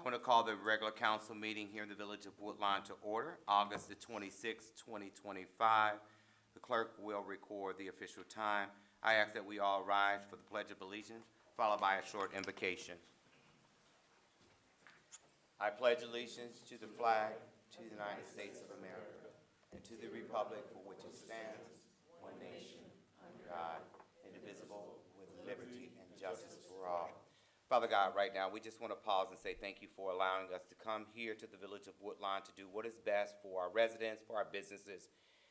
I want to call the regular council meeting here in the Village of Woodlawn to order, August the 26th, 2025. The clerk will record the official time. I ask that we all rise for the Pledge of Allegiance, followed by a short invocation. I pledge allegiance to the flag, to the United States of America, and to the republic for which it stands, one nation, under God, indivisible, with liberty and justice for all. Father God, right now, we just want to pause and say thank you for allowing us to come here to the Village of Woodlawn to do what is best for our residents, for our businesses,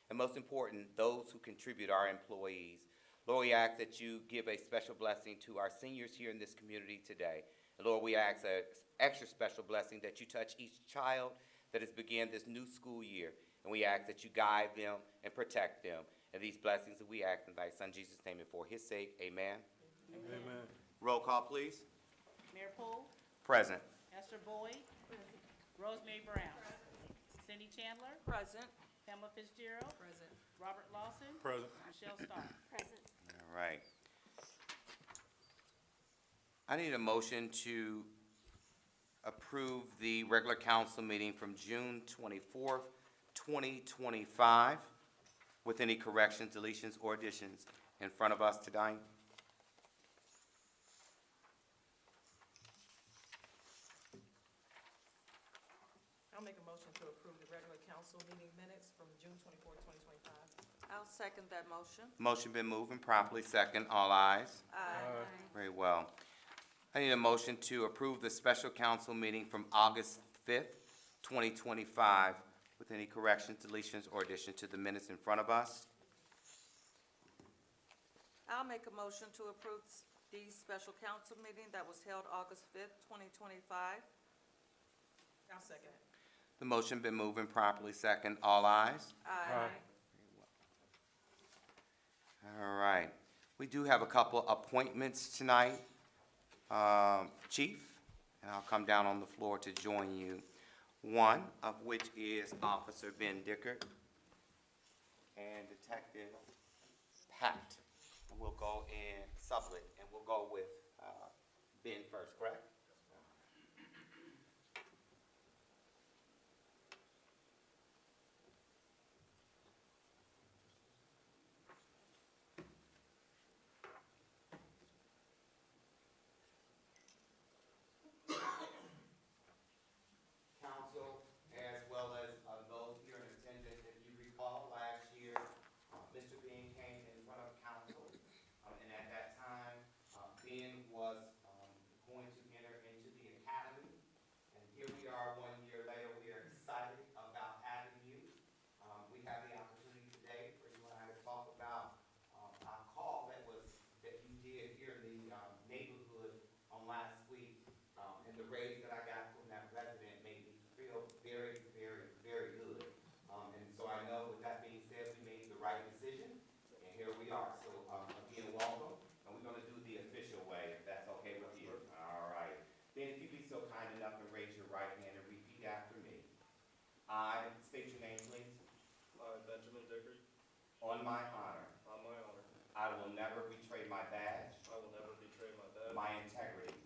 and most important, those who contribute, our employees. Lord, we ask that you give a special blessing to our seniors here in this community today. And Lord, we ask an extra special blessing that you touch each child that has begun this new school year. And we ask that you guide them and protect them. And these blessings that we ask in thy Son Jesus' name and for his sake, amen. Amen. Roll call, please. Mayor Poole, Present. Esther Boyd, Rosemary Brown, Cindy Chandler, Present. Pamela Fitzgerald, Present. Robert Lawson, Present. Michelle Starr. Present. All right. I need a motion to approve the regular council meeting from June 24th, 2025, with any corrections, deletions, or additions in front of us tonight. I'll make a motion to approve the regular council meeting minutes from June 24, 2025. I'll second that motion. Motion been moved and properly second. All ayes. Aye. Very well. I need a motion to approve the special council meeting from August 5th, 2025, with any corrections, deletions, or additions to the minutes in front of us. I'll make a motion to approve the special council meeting that was held August 5th, 2025. I'll second it. The motion been moved and properly second. All ayes. Aye. All right. We do have a couple appointments tonight, Chief, and I'll come down on the floor to join you. One of which is Officer Ben Dickert and Detective Pat. And we'll go in sublet, and we'll go with Ben first, correct? Council, as well as those here in attendance, if you recall, last year, Mr. Ben came in front of council, and at that time, Ben was going to enter into the academy, and here we are 1 year later. We are excited about having you. We have the opportunity today for you and I to talk about our call that you did here in the neighborhood on last week, and the raise that I got from that resident made me feel very, very, very good. And so I know with that being said, we made the right decision, and here we are. So again, welcome, and we're gonna do the official way, if that's okay with you. All right. Then if you'd be so kind enough to raise your right hand and repeat after me. I state your name, please. I, Benjamin Dickert, On my honor, on my honor, I will never betray my badge, I will never betray my badge, my integrity,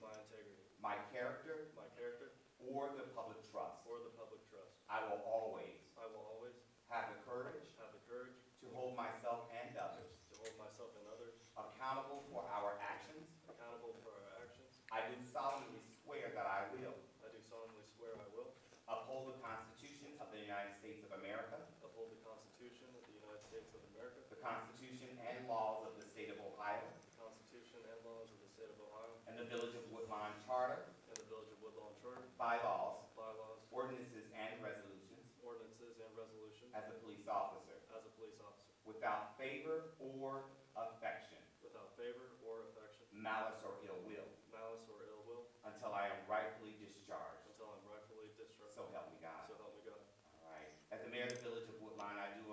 my character, my character, or the public trust. or the public trust. I will always I will always have the courage have the courage to hold myself and others to hold myself and others accountable for our actions. accountable for our actions. I do solemnly swear that I will I do solemnly swear I will uphold the Constitution of the United States of America, uphold the Constitution of the United States of America, the Constitution and laws of the state of Ohio, the Constitution and laws of the state of Ohio, and the Village of Woodlawn Charter, and the Village of Woodlawn Charter, bylaws, bylaws, ordinances, and resolutions ordinances, and resolutions as a police officer, as a police officer, without favor or affection, without favor or affection, malice or ill will, malice, or ill will, until I am rightfully discharged. until I'm rightfully discharged. So help me God. So help me God. All right. As the mayor of the Village of Woodlawn, I do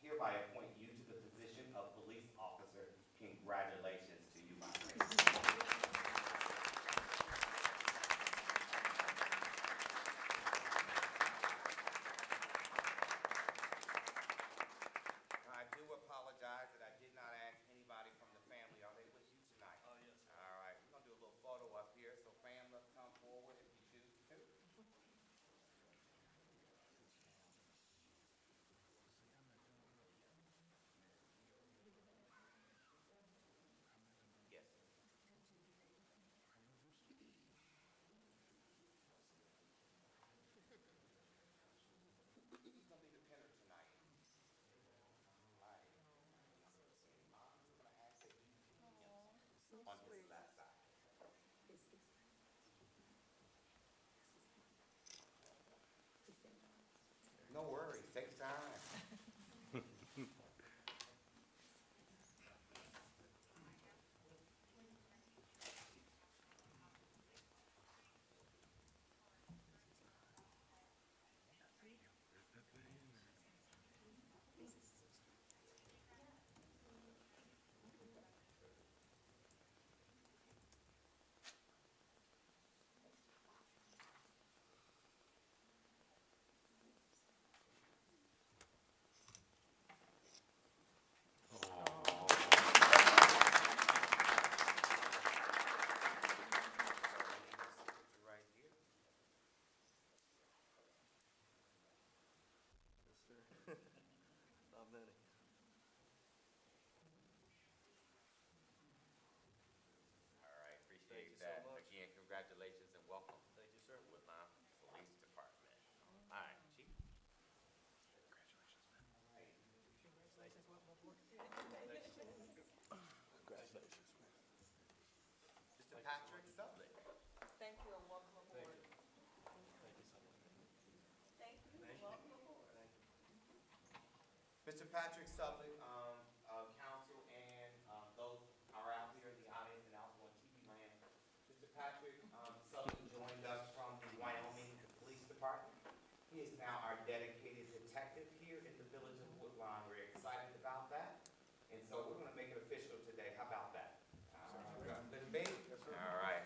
hereby appoint you to the position of police officer. Congratulations to you, my friend. I do apologize that I did not ask anybody from the family. Are they with you tonight? Yes, sir. All right. We're going to do a little photo up here. So fam, let's come forward if you choose to. Patrick Sublick. Thank you and welcome aboard. Thank you so much. Thank you, welcome aboard. Mr. Patrick Sublick, council and those are out here in the audience and also on TV land. Mr. Patrick Sublick joined us from the Wyoming Police Department. He is now our dedicated detective here in the village of Woodlawn. We're excited about that. And so we're gonna make it official today. How about that? Good, baby? All right.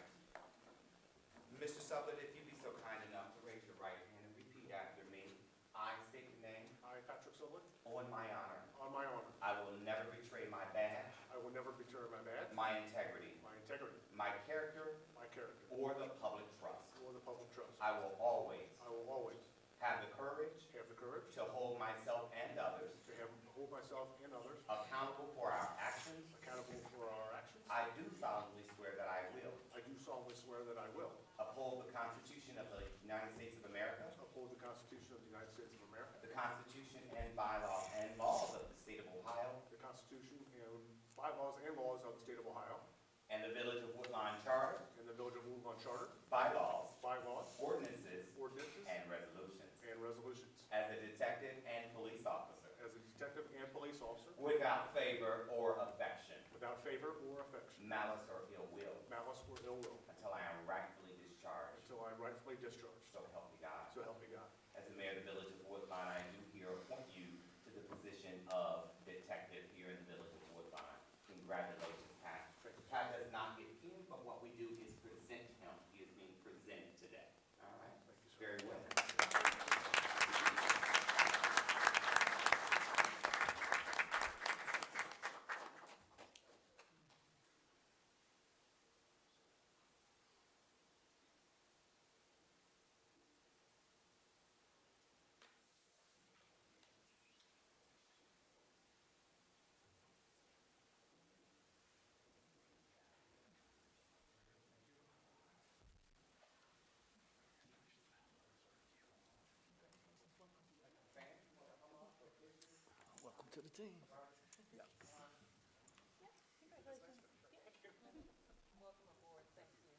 Mr. Sublick, if you'd be so kind enough to raise your right hand and repeat after me. I state your name. I, Patrick Sublick, On my honor. on my honor, I will never betray my badge, I will never betray my badge, my integrity, my integrity, my character, my character, or the public trust. or the public trust. I will always I will always have the courage have the courage to hold myself and others to hold myself and others accountable for our actions. accountable for our actions. I do solemnly swear that I will I do solemnly swear that I will uphold the Constitution of the United States of America, uphold the Constitution of the United States of America, the Constitution and bylaws and laws of the state of Ohio, the Constitution and bylaws and laws of the state of Ohio, and the Village of Woodlawn Charter, and the Village of Woodlawn Charter, bylaws, bylaws, ordinances, ordinances, and resolutions. and resolutions. As a detective and police officer, As a detective and police officer, without favor or affection, without favor or affection, malice or ill will, malice or ill will, until I am rightfully discharged. until I am rightfully discharged. So help me God. So help me God. As the mayor of the village of Woodlawn, I do here appoint you to the position of detective here in the village of Woodlawn. Congratulations, Pat. Thank you. Pat does not get in, but what we do is present him. He is being presented today. All right? Thank you, sir. Very well. Welcome to the team. Welcome aboard, thank you.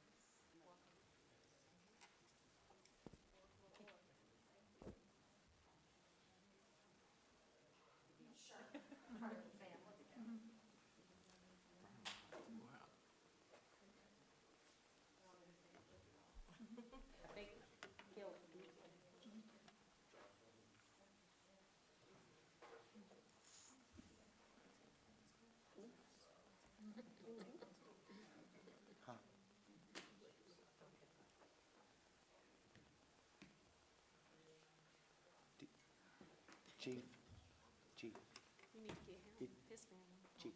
Welcome. I think he'll. Chief, Chief, You need to get him, his family. Chief.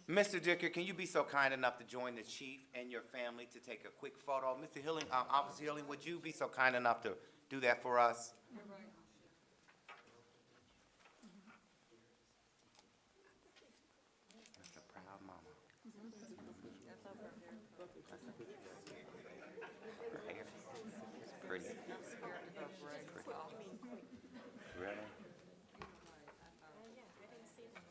Mr. Dicker, can you be so kind enough to join the chief and your family to take a quick photo? Mr. Hilling, Officer Hilling, would you be so kind enough to do that for us? That's a proud mama. That's over here. Her hair is pretty. I'm scared to go break. Really? Oh, yeah, I didn't see them.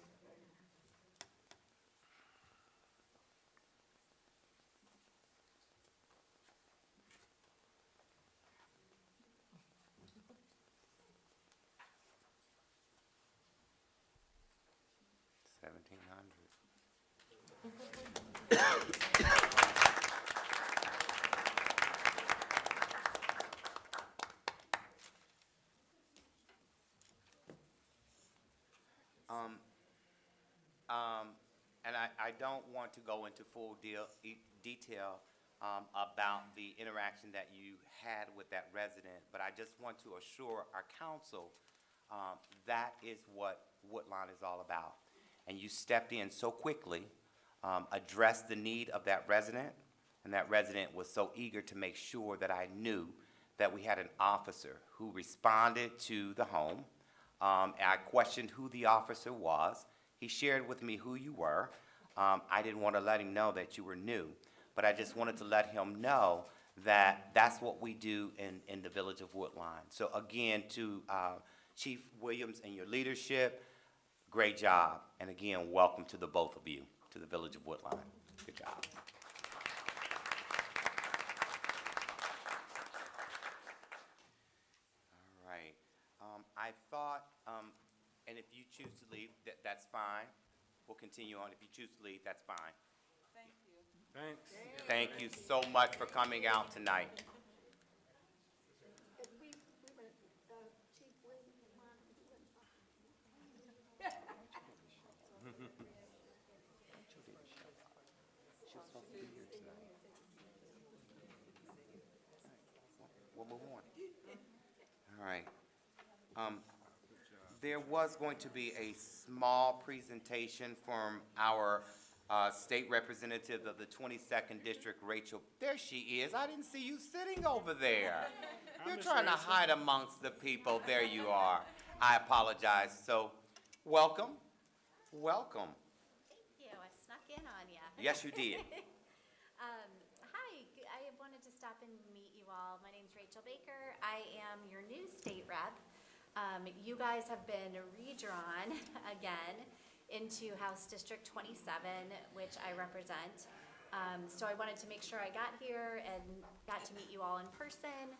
$1,700. And I don't want to go into full detail about the interaction that you had with that resident, but I just want to assure our council that is what Woodlawn is all about. And you stepped in so quickly, addressed the need of that resident, and that resident was so eager to make sure that I knew that we had an officer who responded to the home. I questioned who the officer was. He shared with me who you were. I didn't want to let him know that you were new, but I just wanted to let him know that's what we do in the village of Woodline. So again, to Chief Williams and your leadership, great job. And again, welcome to the both of you, to the village of Woodline. Good job. All right. I thought, and if you choose to leave, that's fine. We'll continue on. If you choose to leave, that's fine. Thank you. Thanks. Thank you so much for coming out tonight. Chief Williams and Monica, we went We'll move on. All right. There was going to be a small presentation from our state representative of the 22nd District, Rachel. There she is. I didn't see you sitting over there. You're trying to hide amongst the people. There you are. I apologize. So, welcome. Welcome. Thank you. I snuck in on you. Yes, you did. Hi. I wanted to stop and meet you all. My name's Rachel Baker. I am your new state rep. You guys have been redrawn again into House District 27, which I represent. So I wanted to make sure I got here and got to meet you all in person.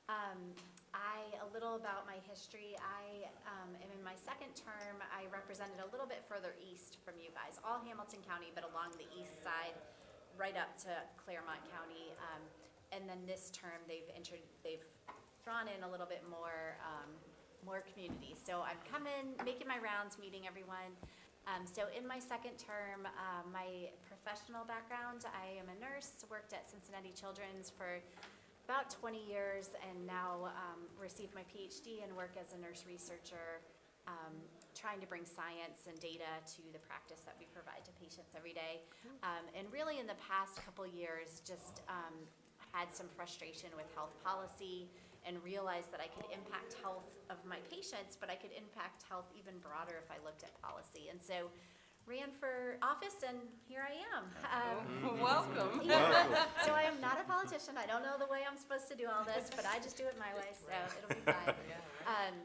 A little about my history. I am in my second term. I represented a little bit further east from you guys, all Hamilton County, but along the east side, right up to Claremont County. And then this term, they've drawn in a little bit more communities. So I'm coming, making my rounds, meeting everyone. So in my second term, my professional background, I am a nurse, worked at Cincinnati Children's for about 20 years, and now received my PhD and work as a nurse researcher, trying to bring science and data to the practice that we provide to patients every day. And really in the past couple years, just had some frustration with health policy and realized that I could impact health of my patients, but I could impact health even broader if I looked at policy. And so ran for office, and here I am. Welcome. Yeah. So I am not a politician. I don't know the way I'm supposed to do all this, but I just do it my way, so it'll be fine.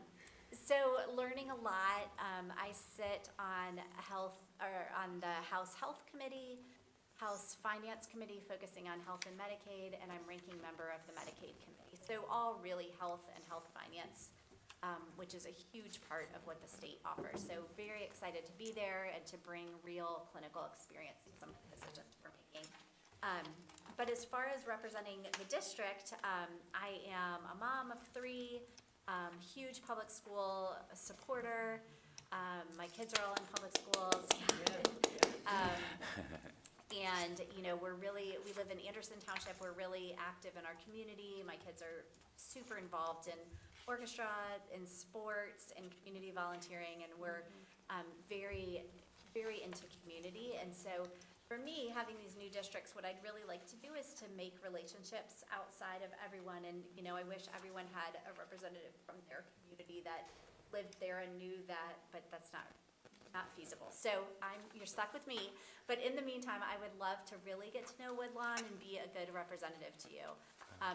So learning a lot. I sit on on the House Health Committee, House Finance Committee focusing on health and Medicaid, and I'm ranking member of the Medicaid Committee. So all really health and health finance, which is a huge part of what the state offers. So very excited to be there and to bring real clinical experience in some of the decisions we're making. But as far as representing the district, I am a mom of 3, huge public school supporter. My kids are all in public schools. And, we live in Anderson Township. We're really active in our community. My kids are super involved in orchestra, in sports, and community volunteering, and we're very, very into community. And so for me, having these new districts, what I'd really like to do is to make relationships outside of everyone. And, I wish everyone had a representative from their community that lived there and knew that, but that's not feasible. So you're stuck with me. But in the meantime, I would love to really get to know Woodlawn and be a good representative to you.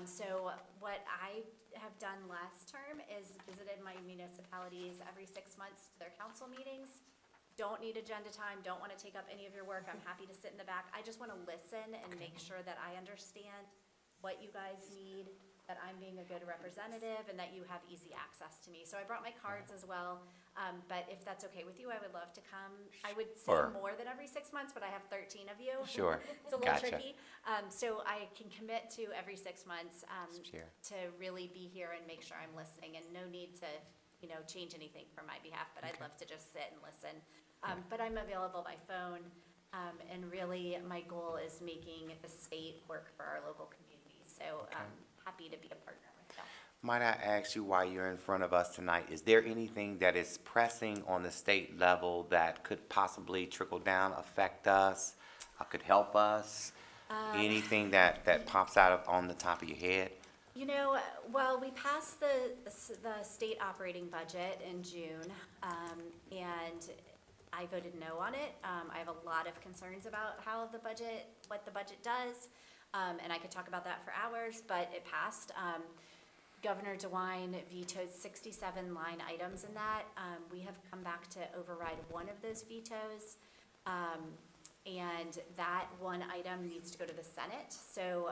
So what I have done last term is visited my municipalities every 6 months to their council meetings. Don't need agenda time, don't want to take up any of your work. I'm happy to sit in the back. I just want to listen and make sure that I understand what you guys need, that I'm being a good representative, and that you have easy access to me. So I brought my cards as well. But if that's okay with you, I would love to come. I would say Sure. more than every 6 months, but I have 13 of you. Sure. It's a little Gotcha. tricky. So I can commit to every 6 months Sure. to really be here and make sure I'm listening, and no need to, change anything for my behalf, but I'd love to just sit and listen. But I'm available by phone, and really my goal is making the state work for our local communities. So I'm happy to be a partner with you. Might I ask you why you're in front of us tonight? Is there anything that is pressing on the state level that could possibly trickle down, affect us, could help us? Anything that pops out on the top of your head? Well, we passed the state operating budget in June, and I voted no on it. I have a lot of concerns about what the budget does. And I could talk about that for hours, but it passed. Governor DeWine vetoed 67 line items in that. We have come back to override one of those vetoes. And that one item needs to go to the Senate. So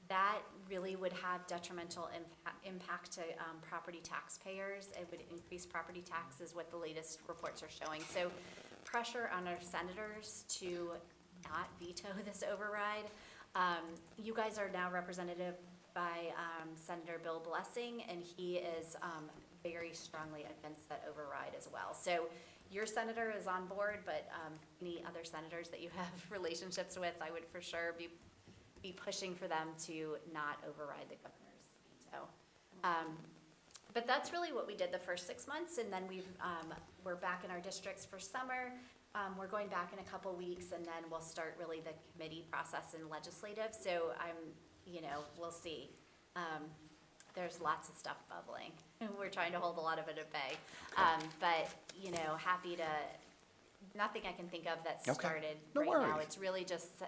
that really would have detrimental impact to property taxpayers. It would increase property taxes, what the latest reports are showing. So pressure on our senators to not veto this override. You guys are now represented by Senator Bill Blessing, and he is very strongly against that override as well. So your senator is on board, but any other senators that you have relationships with, I would for sure be pushing for them to not override the governor's veto. But that's really what we did the first 6 months, and then we're back in our districts for summer. We're going back in a couple weeks, and then we'll start really the committee process in legislative. So we'll see. There's lots of stuff bubbling. We're trying to hold a lot of it at bay. But happy to, nothing I can think of that Okay. started No right now. worries. It's really just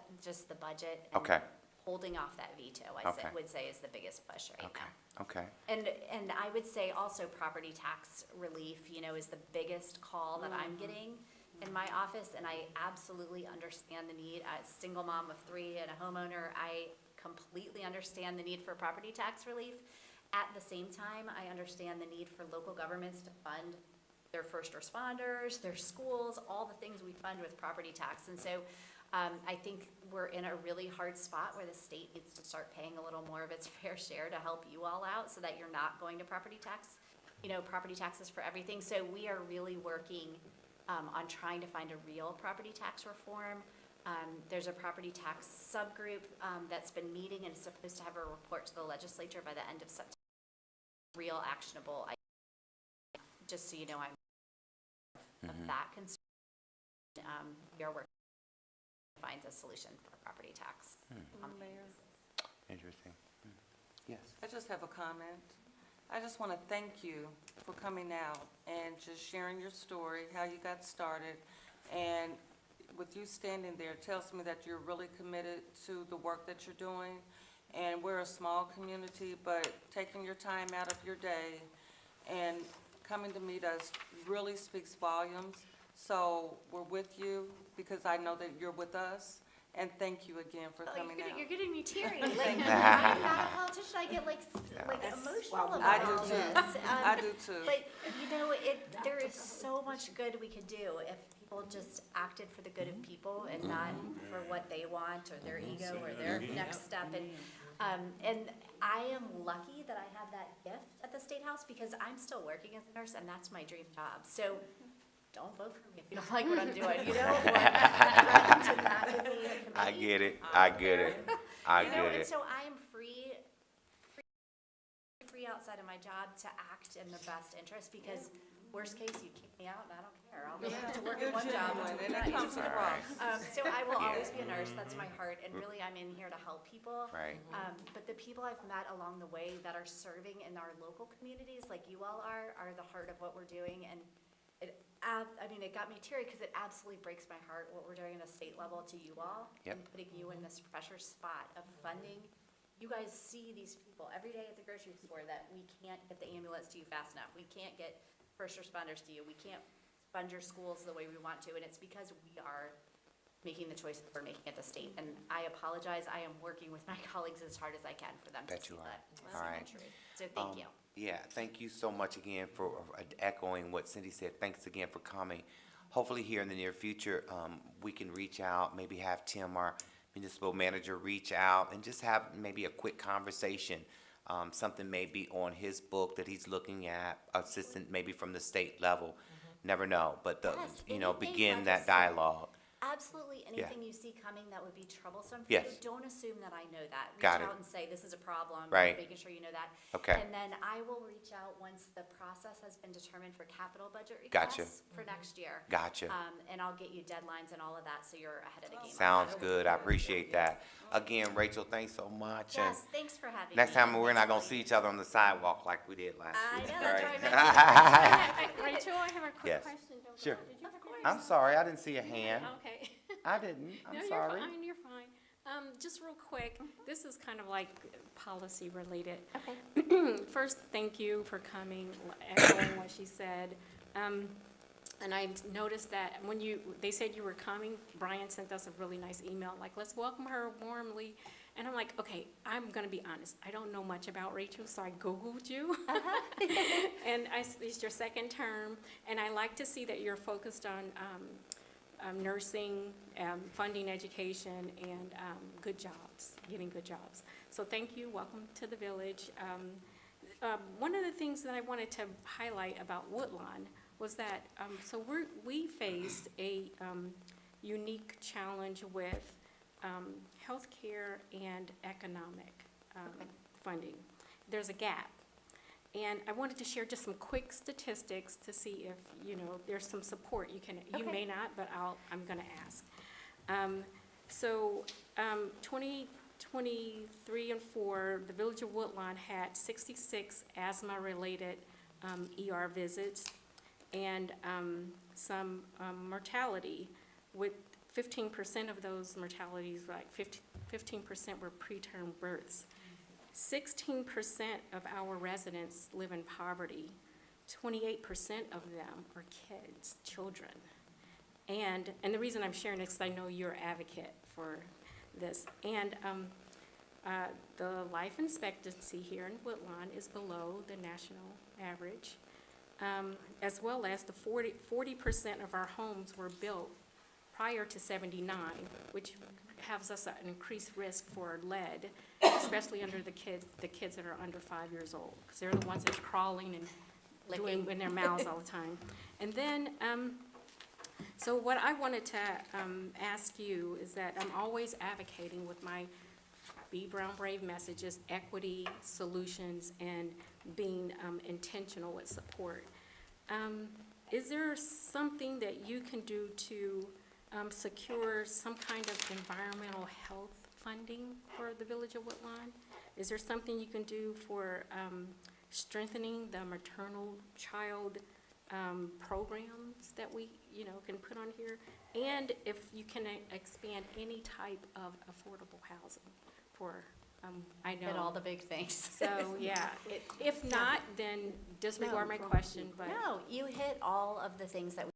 the budget. And Okay. holding off that veto, Okay. would say is the biggest push right Okay, now. okay. And I would say also property tax relief, is the biggest call that I'm getting in my office, and I absolutely understand the need. As a single mom of 3 and a homeowner, I completely understand the need for property tax relief. At the same time, I understand the need for local governments to fund their first responders, their schools, all the things we fund with property tax. And so I think we're in a really hard spot where the state needs to start paying a little more of its fair share to help you all out so that you're not going to property taxes for everything. So we are really working on trying to find a real property tax reform. There's a property tax subgroup that's been meeting and is supposed to have a report to the legislature by the end of September. Real actionable, just so you know, I'm of that concern. We are working to find a solution for property tax. Interesting. Yes. I just have a comment. I just want to thank you for coming out and just sharing your story, how you got started. And with you standing there, it tells me that you're really committed to the work that you're doing. And we're a small community, but taking your time out of your day and coming to meet us really speaks volumes. So we're with you because I know that you're with us. And thank you again for coming out. You're getting me teary. I'm not a politician. I get emotional about I do all too. this. I do too. But there is so much good we could do if people just acted for the good of people and not for what they want or their ego or their next step. And I am lucky that I have that gift at the State House because I'm still working as a nurse and that's my dream job. So don't vote for me if you don't like what I'm doing, I get it. And so I am free outside of my job to act in the best interest because worst case, you kick me out and I don't care. I'll go back to work in one job. And it comes to the boss. So I will always be a nurse. That's my heart. And really, I'm in here to help people. Right. But the people I've met along the way that are serving in our local communities, like you all are the heart of what we're doing. And it got me teary because it absolutely breaks my heart what we're doing at a state level to you all. Yep. And putting you in this pressure spot of funding. You guys see these people every day at the grocery store that we can't get the ambulance to you fast enough. We can't get first responders to you. We can't fund your schools the way we want to. And it's because we are making the choices we're making at the state. And I apologize. I am working with my colleagues as hard as I can for them to Bet see you are. that. All right. So thank you. Yeah, thank you so much again for echoing what Cindy said. Thanks again for coming. Hopefully here in the near future, we can reach out, maybe have Tim, our municipal manager, reach out and just have maybe a quick conversation. Something maybe on his book that he's looking at, assistant maybe from the state level. Never know, but Yes, anything begin that legislative. dialogue. Absolutely, anything you see coming that would be troublesome for Yes. you, don't assume that I know that. Got Reach it. out and say, this is a problem. Right. Making sure you know that. Okay. And then I will reach out once the process has been determined for capital budget Gotcha. requests for next year. Gotcha. And I'll get you deadlines and all of that, so you're ahead of the game. on Sounds that. good. I appreciate that. Again, Rachel, thanks so much. And Yes, thanks for having me. next time, we're not gonna Thanks, see each other on the sidewalk like we did last I year. know, that's All right. Rachel, I have a quick Yes. question. Don't Sure. go. Did you have a question? I'm sorry, I didn't see a hand. Okay. I didn't. No, I'm sorry. You're fine, you're fine. Just real quick, this is kind of like policy related. Okay. First, thank you for coming, echoing what she said. And I noticed that when they said you were coming, Brian sent us a really nice email, like, let's welcome her warmly. And I'm like, okay, I'm gonna be honest, I don't know much about Rachel, so I Googled you. And it's your second term, and I like to see that you're focused on nursing, funding education, and good jobs, getting good jobs. So thank you, welcome to the village. One of the things that I wanted to highlight about Woodlawn was that, so we faced a unique challenge with healthcare and economic funding. There's a gap. And I wanted to share just some quick statistics to see if, there's some support you Okay. may not, but I'm gonna ask. 2023 and 4, the Village of Woodlawn had 66 asthma-related ER visits and some mortality, with 15% of those mortalities, like 15% were preterm births. 16% of our residents live in poverty. 28% of them are kids, children. And the reason I'm sharing this is I know you're an advocate for this. And the life expectancy here in Woodlawn is below the national average, as well as the 40% of our homes were built prior to '79, which has us at an increased risk for lead, especially under the kids that are under 5 years old, because they're the ones that's crawling and doing in their mouths all the time. And then, so what I wanted to ask you is that I'm always advocating with my Be Brown Brave messages, equity, solutions, and being intentional with support. Is there something that you can do to secure some kind of environmental health funding for the Village of Woodlawn? Is there something you can do for strengthening the maternal child programs that we, can put on here? And if you can expand any type of affordable housing for, I know. Did all the big things. So, yeah, if not, then disregard my question, but. No, you hit all of the things that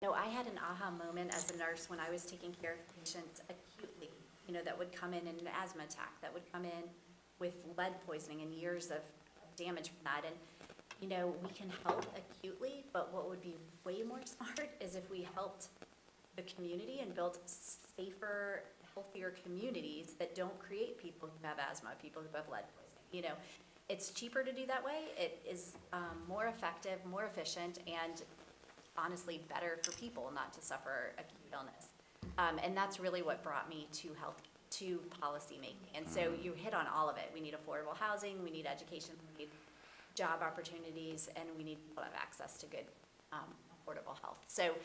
I had an aha moment as a nurse when I was taking care of patients acutely, that would come in an asthma attack, that would come in with lead poisoning and years of damage from that. And, we can help acutely, but what would be way more smart is if we helped the community and built safer, healthier communities that don't create people who have asthma, people who have lead poisoning. It's cheaper to do that way. It is more effective, more efficient, and honestly better for people not to suffer acute illness. And that's really what brought me to policy making. And so you hit on all of it. We need affordable housing, we need education, we need job opportunities, and we need people to have access to good, affordable health. So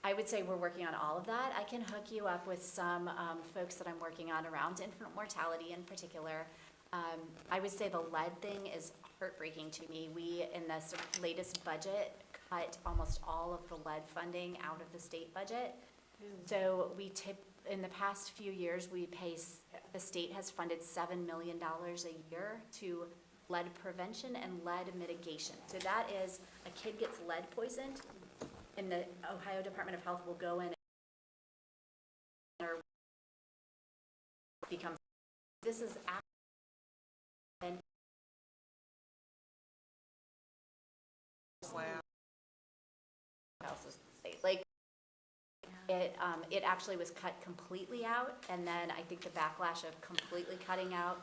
I would say we're working on all of that. I can hook you up with some folks that I'm working on around infant mortality in particular. I would say the lead thing is heartbreaking to me. We, in this latest budget, cut almost all of the lead funding out of the state budget. So in the past few years, the state has funded $7 million a year to lead prevention and lead mitigation. So that is, a kid gets lead poisoned, and the Ohio Department of Health will go in or becomes, this is and Wow. else's state. Like, it actually was cut completely out, and then I think the backlash of completely cutting out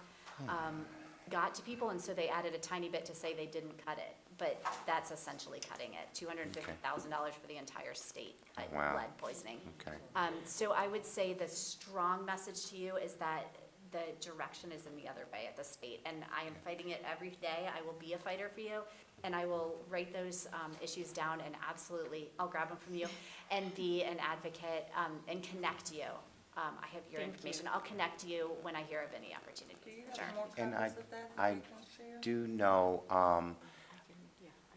got to people, and so they added a tiny bit to say they didn't cut it, but that's essentially cutting it. $250,000 for the entire state cut Wow. lead poisoning. Okay. So I would say the strong message to you is that the direction is in the other way at the state, and I am fighting it every day. I will be a fighter for you, and I will write those issues down, and absolutely, I'll grab them from you and be an advocate and connect you. I have your information. I'll connect you when I hear of any opportunities. Do you Sure. have more And copies of that I you can share? do know,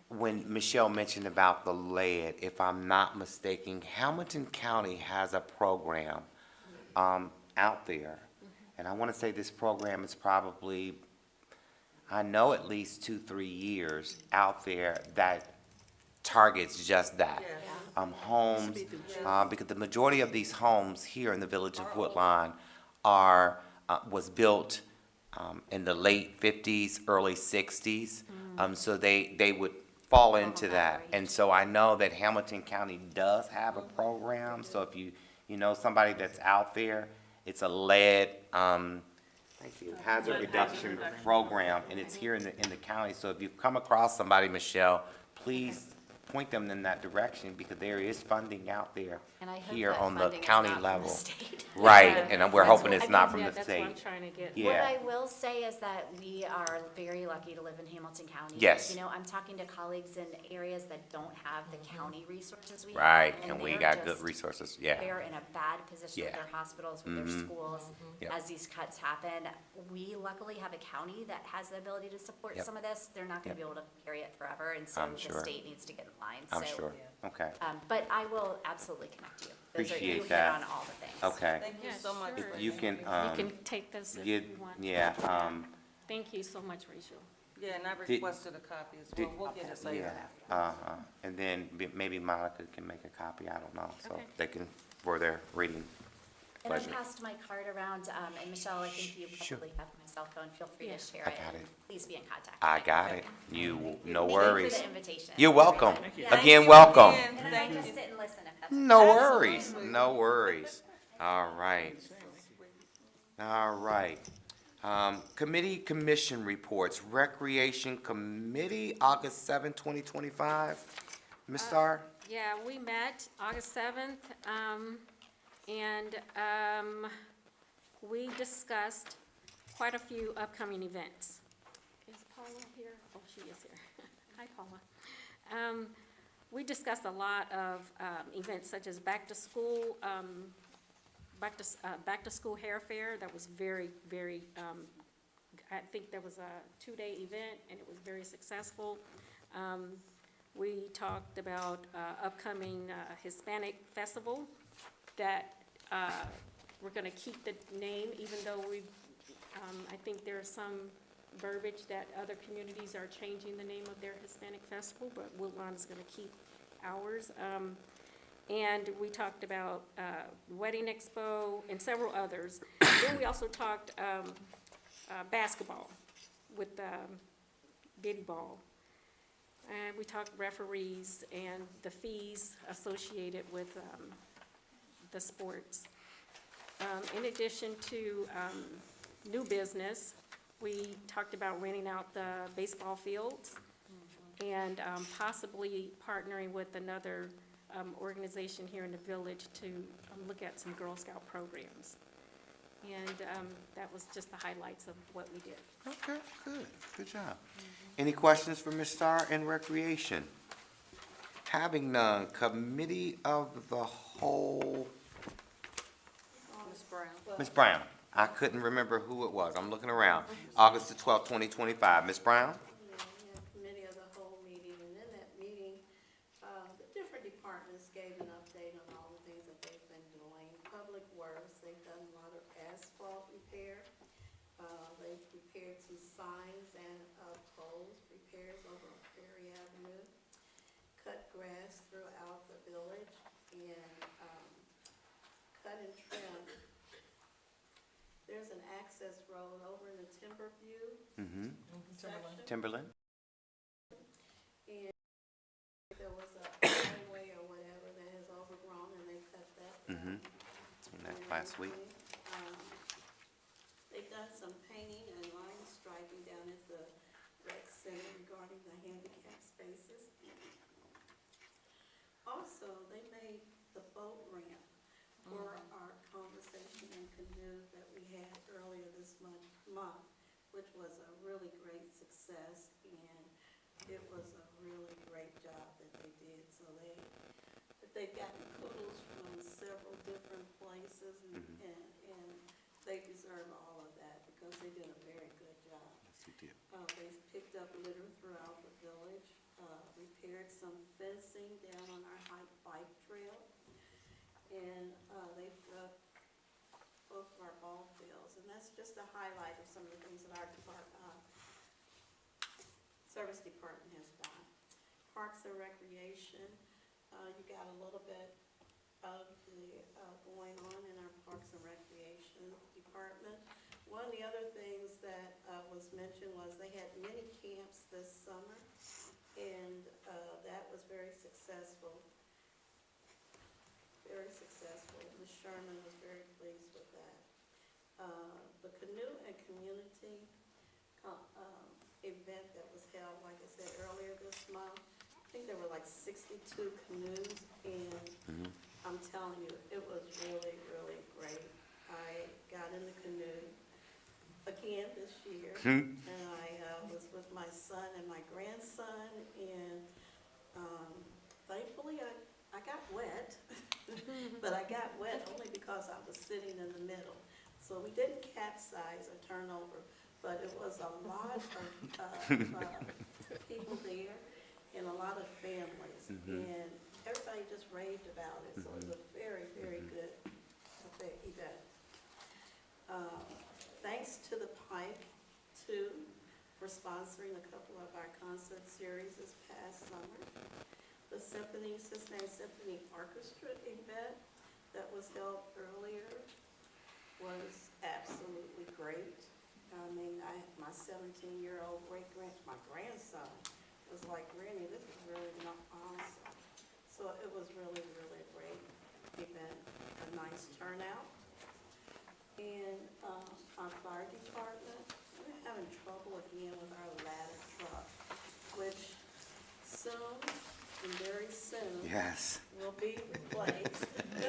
when Michelle mentioned about the lead, if I'm not mistaken, Hamilton County has a program out there. And I want to say this program is probably, I know at least 2-3 years out there that targets just that. Homes, because the majority of these homes here in the village of Woodlawn was built in the late 50s, early 60s. So they would fall into that. And so I know that Hamilton County does have a program. So if you know somebody that's out there, it's a lead, hazard reduction program, and it's here in the county. So if you come across somebody, Michelle, please point them in that direction, because there is funding out there And I hope here that on the funding is county not from the level. state. Right, and we're That's hoping what- it's not from Yeah, the that's what I'm state. trying to get. Yeah. What I will say is that we are very lucky to live in Hamilton County. Yes. You know, I'm talking to colleagues in areas that don't have the county resources we have. Right, and we they're got good just- resources, yeah. They're in a bad position with Yeah. their hospitals, with their schools, Yep. as these cuts happen. We luckily have a county that has the ability to support Yep. some of this. They're not gonna Yep. be able to carry it forever, and so I'm the sure. state needs to get in line. I'm So, sure, okay, But I will absolutely connect you. Appreciate You that. hit on all the things. okay. Thank you Yeah, so much. sure. for You that. can, You can take this if get, you want. yeah, Thank you so much, Rachel. Yeah, and I Did- requested a copy as well. did- We'll get it later. yeah, and then maybe Monica can make a copy, I don't know, so Okay. they can, for their reading And I pleasure. passed my card around, and Michelle, I think you Sure. probably have my cell phone. Feel free Yeah. to share I it. got and it. Please be in contact. I with me. got it, no Thank you worries. for the invitation. You're welcome, Yeah. Thank again, you welcome. again. And I Thank might you. just sit and listen if that's. No okay. worries, no worries. All right. All right. Committee commission reports, Recreation Committee, August 7, 2025. Ms. Starr? Yeah, we met August 7th, and we discussed quite a few upcoming events. Is Paula here? Oh, she is here. Hi, Paula. We discussed a lot of events such as back to school, back to school hair fair. That was very, very, I think there was a 2-day event, and it was very successful. We talked about upcoming Hispanic festival that we're going to keep the name, even though I think there's some verbiage that other communities are changing the name of their Hispanic festival, but Woodlawn is going to keep ours. And we talked about Wedding Expo and several others. Then we also talked basketball with Biddy Ball. And we talked referees and the fees associated with the sports. In addition to new business, we talked about renting out the baseball fields and possibly partnering with another organization here in the village to look at some Girl Scout programs. And that was just the highlights of what we did. Okay, good job. Any questions for Ms. Starr in Recreation? Having none, Committee of the Whole, Ms. Brown. Ms. Brown. I couldn't remember who it was, I'm looking around. August the 12th, 2025. Ms. Brown? Committee of the whole meeting, and in that meeting, the different departments gave an update on all the things that they've been doing. Public Works, they've done a lot of asphalt repair. They've repaired some signs and poles, repairs over on Prairie Avenue. Cut grass throughout the village, and cut and trim. There's an access road over in the Timberview section. Timberland? There was a highway or whatever that has overgrown, and they cut that down. Seen that last week. They've done some painting and line striping down at the rec center regarding the handicap spaces. Also, they made the boat ramp for our conversation and canoe that we had earlier this month, which was a really great success, and it was a really great job that they did. So they've gotten kudos from several different places, and they deserve all of that because they did a very good job. They've picked up litter throughout the village, repaired some fencing down on our bike trail, and they've both of our just a highlight of some of the things that our service department has done. Parks and Recreation, you got a little bit of the going on in our Parks and Recreation department. One of the other things that was mentioned was they had mini camps this summer, and that was very successful. Very successful. Ms. Sherman was very pleased with that. The Canoe and Community event that was held, like I said earlier this month, I think there were like 62 canoes, and I'm telling you, it was really, really great. I got in the canoe again this year, and I was with my son and my grandson, and thankfully I got wet, but I got wet only because I was sitting in the middle. So we didn't capsize or turn over, but it was a lot of people there and a lot of families, and everybody just raved about it. So it was a very, very good event. Thanks to the Pike, too, for sponsoring a couple of our concert series this past summer. The Cincinnati Symphony Orchestra event that was held earlier was absolutely great. I mean, my 17-year-old my grandson was like, Granny, this is really not awesome. So it was really, really great event, a nice turnout. And our fire department, we're having trouble again with our ladder truck, which soon, and very soon, Yes. will be replaced.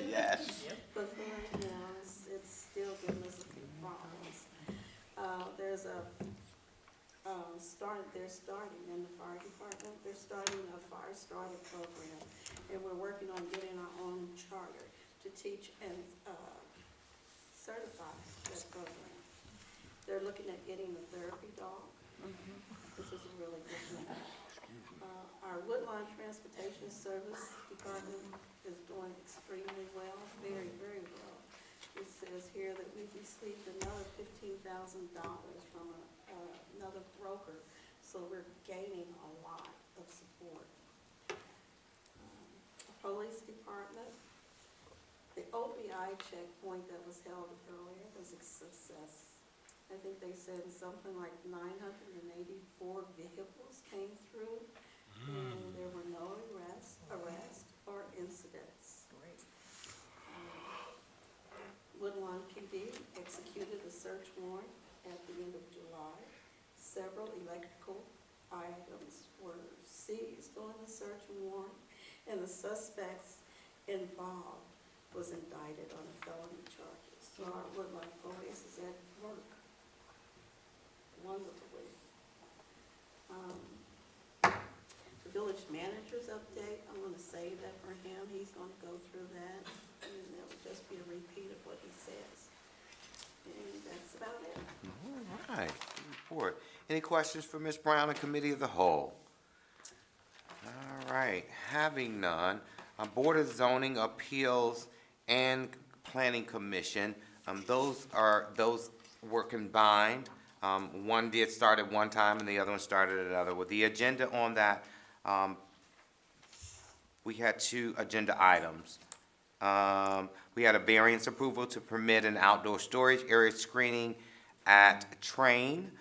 Yes. But for right now, it's still giving us a few problems. There's they're starting in the fire department, they're starting a fire starter program, and we're working on getting our own charter to teach and certify that program. They're looking at getting a therapy dog, which is a really good thing. Our Woodlawn Transportation Service Department is doing extremely well, very, very well. It says here that we've received another $15,000 from another broker, so we're gaining a lot of support. The Police Department, the OBI checkpoint that was held earlier was a success. I think they said something like 984 vehicles came through, and there were no arrests or incidents. Woodlawn PD executed a search warrant at the end of July. Several electrical items were seized on the search warrant, and the suspects involved was indicted on felony charges. So our Woodlawn police is at work wonderfully. The village manager's update, I'm going to save that for him. He's going to go through that, and it will just be a repeat of what he says. And that's about it. All right, good report. Any questions for Ms. Brown and Committee of the Whole? All right, having none, Board of Zoning Appeals and Planning Commission, those were combined. One did start at one time and the other one started at another. With the agenda on that, we had two agenda items. We had a variance approval to permit an outdoor storage area screening at Train,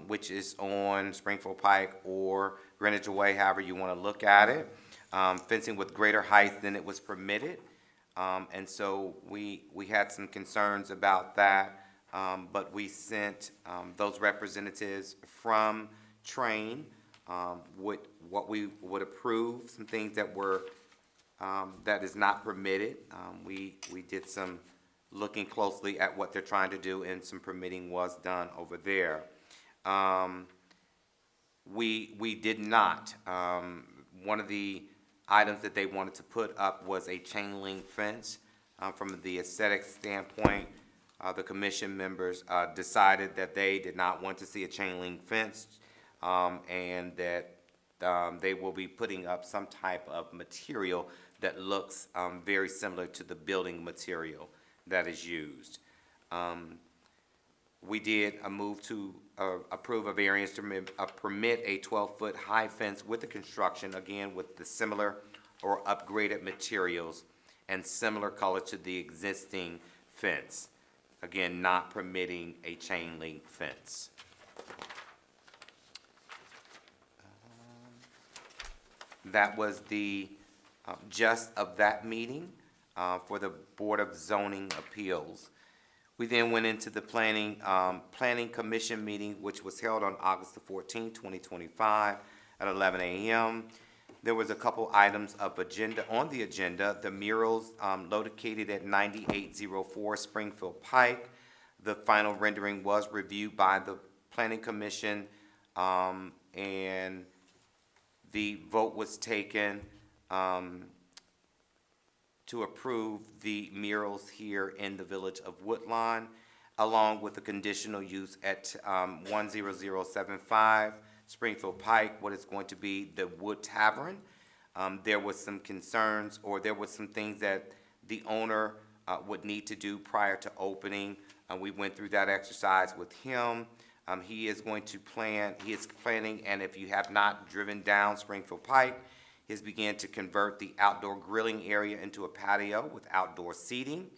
which is on Springfield Pike or Greenwich Way, however you want to look at it. Fencing with greater height than it was permitted. And so we had some concerns about that, but we sent those representatives from Train what we would approve, some things that were that is not permitted. We did some looking closely at what they're trying to do, and some permitting was done over there. We did not. One of the items that they wanted to put up was a chain link fence. From the aesthetic standpoint, the commission members decided that they did not want to see a chain link fence, and that they will be putting up some type of material that looks very similar to the building material that is used. we did a move to approve a variance to permit a 12-foot high fence with the construction, again, with the similar or upgraded materials and similar color to the existing fence. Again, not permitting a chain link fence. That was the gist of that meeting for the Board of Zoning Appeals. We then went into the Planning Commission meeting, which was held on August the 14th, 2025 at 11 a.m. There was a couple items of agenda on the agenda. The murals located at 9804 Springfield Pike. The final rendering was reviewed by the Planning Commission, and the vote was taken to approve the murals here in the village of Woodlawn, along with the conditional use at 10075 Springfield Pike, what is going to be the Wood Tavern. There was some concerns, or there was some things that the owner would need to do prior to opening. We went through that exercise with him. He is planning, and if you have not driven down Springfield Pike, he has began to convert the outdoor grilling area into a patio with outdoor seating.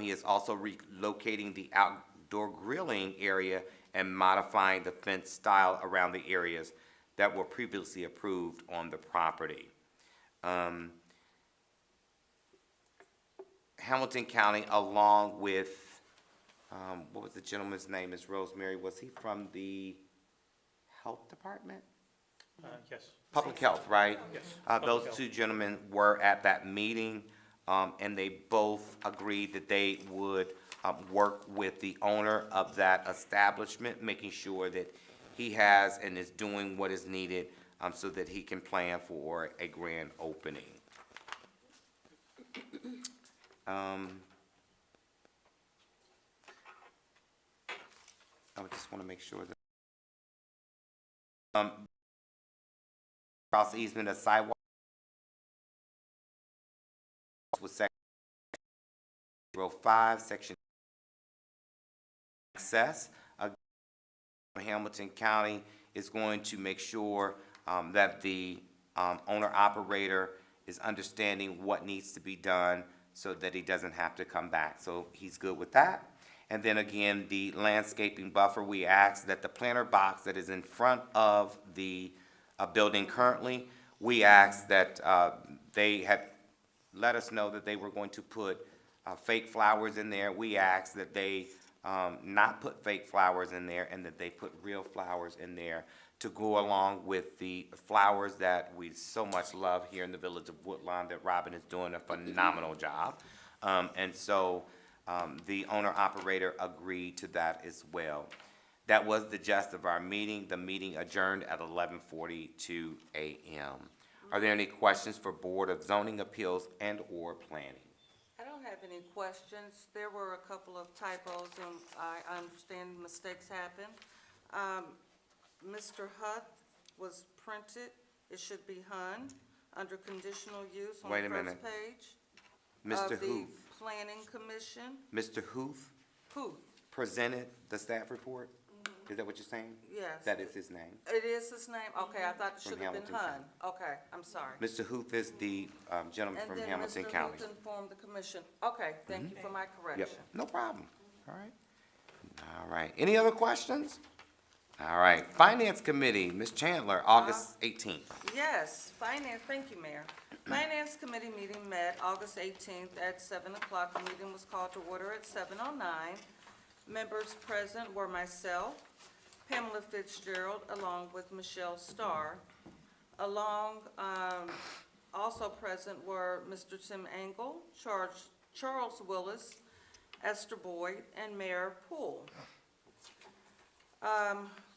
He is also relocating the outdoor grilling area and modifying the fence style around the areas that were previously approved on the property. Hamilton County, along with, what was the gentleman's name, Ms. Rosemary, was he from the health department? Yes. Public health, right? Yes. Those Public two gentlemen were at that meeting, and they both agreed that they would work with the owner of that establishment, making sure that he has and is doing what is needed so that he can plan for a grand opening. I just want to make sure that cross easement of sidewalk with section 05, section access. Hamilton County is going to make sure that the owner-operator is understanding what needs to be done so that he doesn't have to come back. So he's good with that. And then again, the landscaping buffer, we asked that the planter box that is in front of the building currently, we asked that they had let us know that they were going to put fake flowers in there. We asked that they not put fake flowers in there and that they put real flowers in there to go along with the flowers that we so much love here in the village of Woodlawn, that Robin is doing a phenomenal job. And so the owner-operator agreed to that as well. That was the gist of our meeting. The meeting adjourned at 11:42 a.m. Are there any questions for Board of Zoning Appeals and/or Planning? I don't have any questions. There were a couple of typos, and I understand mistakes happen. Mr. Huth was printed, it should be Hun, under conditional use on Wait the a first minute. page. Mr. Of the Huth. Planning Commission. Mr. Huth Huth, presented the staff report? Is that what you're saying? yes. That is his name. It is his name? Okay, I thought it From should have been Hamilton Hun. Okay, I'm sorry. Mr. Huth is the gentleman from Hamilton And then County. Mr. Huth informed the commission. Okay, thank you for my Yep, correction. no problem. All right. All right. Any other questions? All right. Finance Committee, Ms. Chandler, August 18th. Yes, Finance, thank you, Mayor. Finance Committee meeting met August 18th at 7 o'clock. The meeting was called to order at 7:09. Members present were myself, Pamela Fitzgerald, along with Michelle Starr. Also present were Mr. Tim Engel, Charles Willis, Esther Boyd, and Mayor Poole.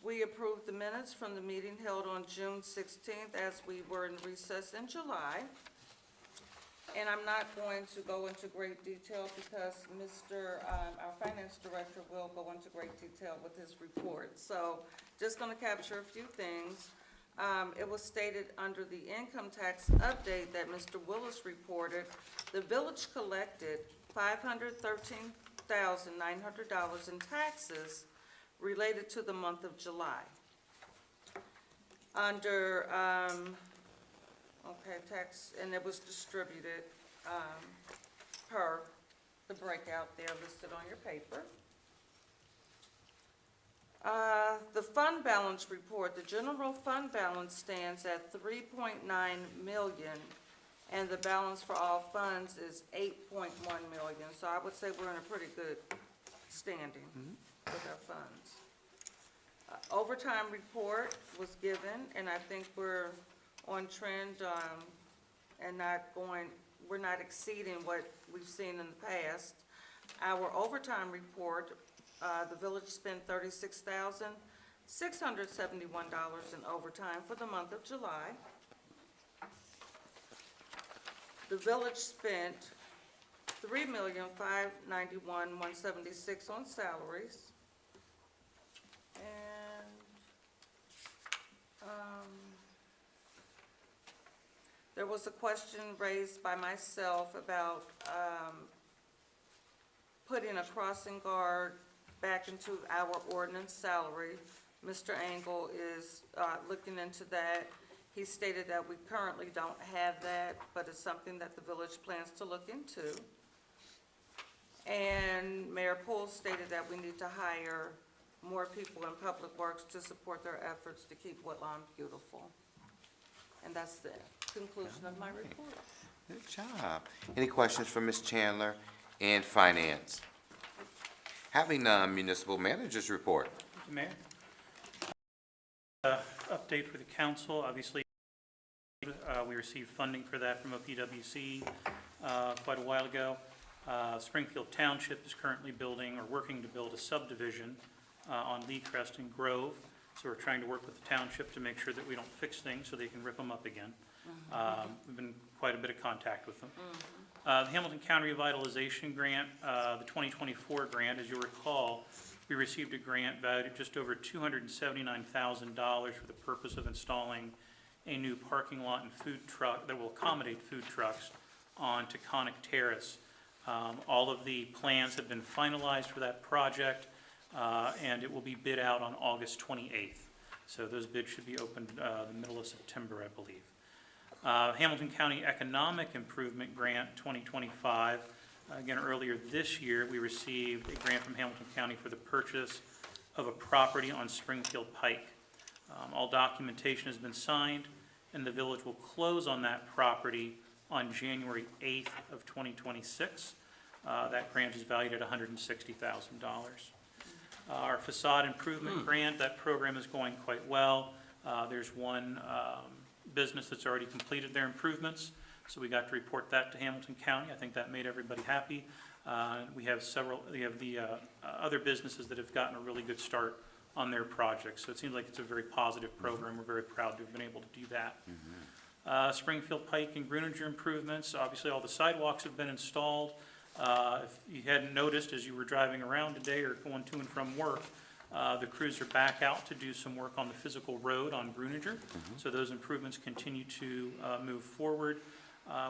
We approved the minutes from the meeting held on June 16th, as we were in recess in July. And I'm not going to go into great detail because our finance director will go into great detail with his report. So just going to capture a few things. It was stated under the income tax update that Mr. Willis reported, the village collected $513,900 in taxes related to the month of July. Under, tax, and it was distributed per the breakout there listed on your paper. The fund balance report, the general fund balance stands at 3.9 million, and the balance for all funds is 8.1 million. So I would say we're in a pretty good standing with our funds. Overtime report was given, and I think we're on trend, and we're not exceeding what we've seen in the past. Our overtime report, the village spent $36,671 in overtime for the month of July. The village spent $3,591,176 on salaries. And, there was a question raised by myself about, putting a crossing guard back into our ordinance salary. Mr. Engel is, looking into that. He stated that we currently don't have that, but it's something that the village plans to look into. And Mayor Poole stated that we need to hire more people in Public Works to support their efforts to keep Woodlawn beautiful. And that's the conclusion of my report. Good job. Any questions for Ms. Chandler in finance? Having none, municipal managers report. Thank you, Mayor. Update for the council, obviously, we received funding for that from OPWC quite a while ago. Springfield Township is currently building or working to build a subdivision on Lee Crest and Grove. So we're trying to work with the township to make sure that we don't fix things so they can rip them up again. We've been quite a bit of contact with them. The Hamilton County Revitalization Grant, the 2024 grant, as you recall, we received a grant valued at just over $279,000 for the purpose of installing a new parking lot and food truck that will accommodate food trucks on Taconic Terrace. All of the plans have been finalized for that project, and it will be bid out on August 28th. So those bids should be opened the middle of September, I believe. Hamilton County Economic Improvement Grant 2025. Again, earlier this year, we received a grant from Hamilton County for the purchase of a property on Springfield Pike. All documentation has been signed, and the village will close on that property on January 8th of 2026. That grant is valued at $160,000. Our facade improvement grant, that program is going quite well. There's one business that's already completed their improvements, so we got to report that to Hamilton County. I think that made everybody happy. We have the other businesses that have gotten a really good start on their projects, so it seems like it's a very positive program. We're very proud to have been able to do that. Springfield Pike and Gruninger improvements, obviously all the sidewalks have been installed. If you hadn't noticed as you were driving around today or going to and from work, the crews are back out to do some work on the physical road on Gruninger. So those improvements continue to move forward.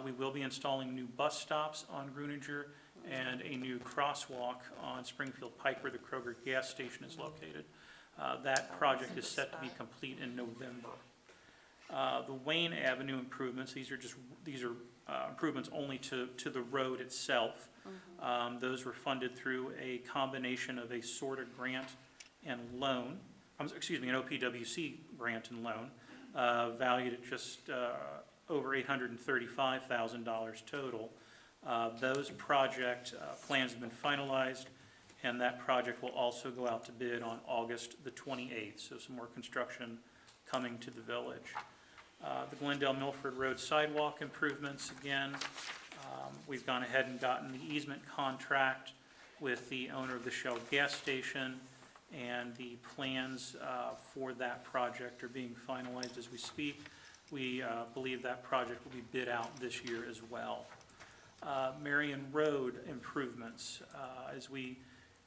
We will be installing new bus stops on Gruninger and a new crosswalk on Springfield Pike where the Kroger gas station is located. That project is set to be complete in November. The Wayne Avenue improvements, these are improvements only to the road itself. Those were funded through a combination of a SORTA grant and loan, an OPWC grant and loan, valued at just over $835,000 total. Those project plans have been finalized, and that project will also go out to bid on August the 28th, so some more construction coming to the village. The Glendale Milford Road sidewalk improvements, again, we've gone ahead and gotten the easement contract with the owner of the Shell gas station, and the plans for that project are being finalized as we speak. We believe that project will be bid out this year as well. Marion Road improvements, as we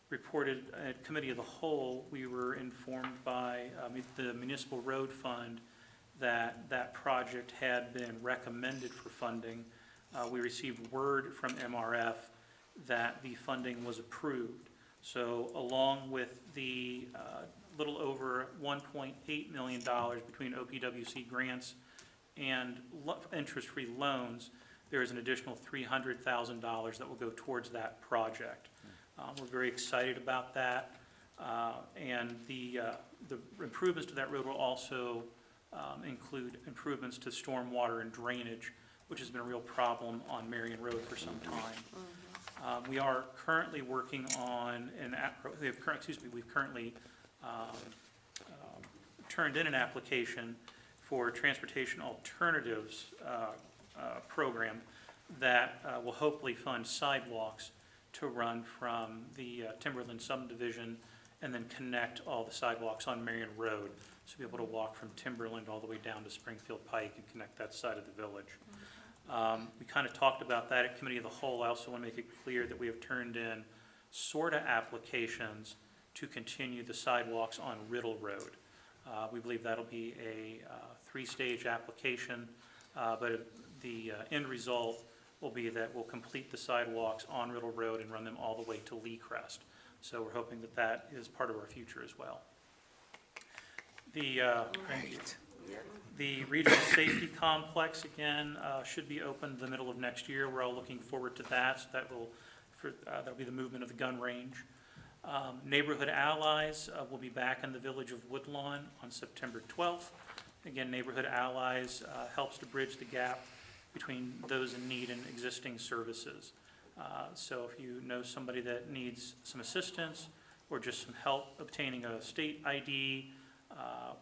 reported at Committee of the Whole, we were informed by the Municipal Road Fund that that project had been recommended for funding. We received word from MRF that the funding was approved. So along with the little over $1.8 million between OPWC grants and interest-free loans, there is an additional $300,000 that will go towards that project. We're very excited about that. And the improvements to that road will also include improvements to stormwater and drainage, which has been a real problem on Marion Road for some time. We are currently working on we've currently turned in an application for Transportation Alternatives program that will hopefully fund sidewalks to run from the Timberland subdivision and then connect all the sidewalks on Marion Road. So be able to walk from Timberland all the way down to Springfield Pike and connect that side of the village. We kind of talked about that at Committee of the Whole. I also want to make it clear that we have turned in SORTA applications to continue the sidewalks on Riddle Road. We believe that'll be a three-stage application, but the end result will be that we'll complete the sidewalks on Riddle Road and run them all the way to Lee Crest. So we're hoping that that is part of our future as well. The Regional Safety Complex, again, should be opened the middle of next year. We're all looking forward to that. So that'll be the movement of the gun range. Neighborhood Allies will be back in the village of Woodlawn on September 12th. Again, Neighborhood Allies helps to bridge the gap between those in need and existing services. So if you know somebody that needs some assistance or just some help obtaining a state ID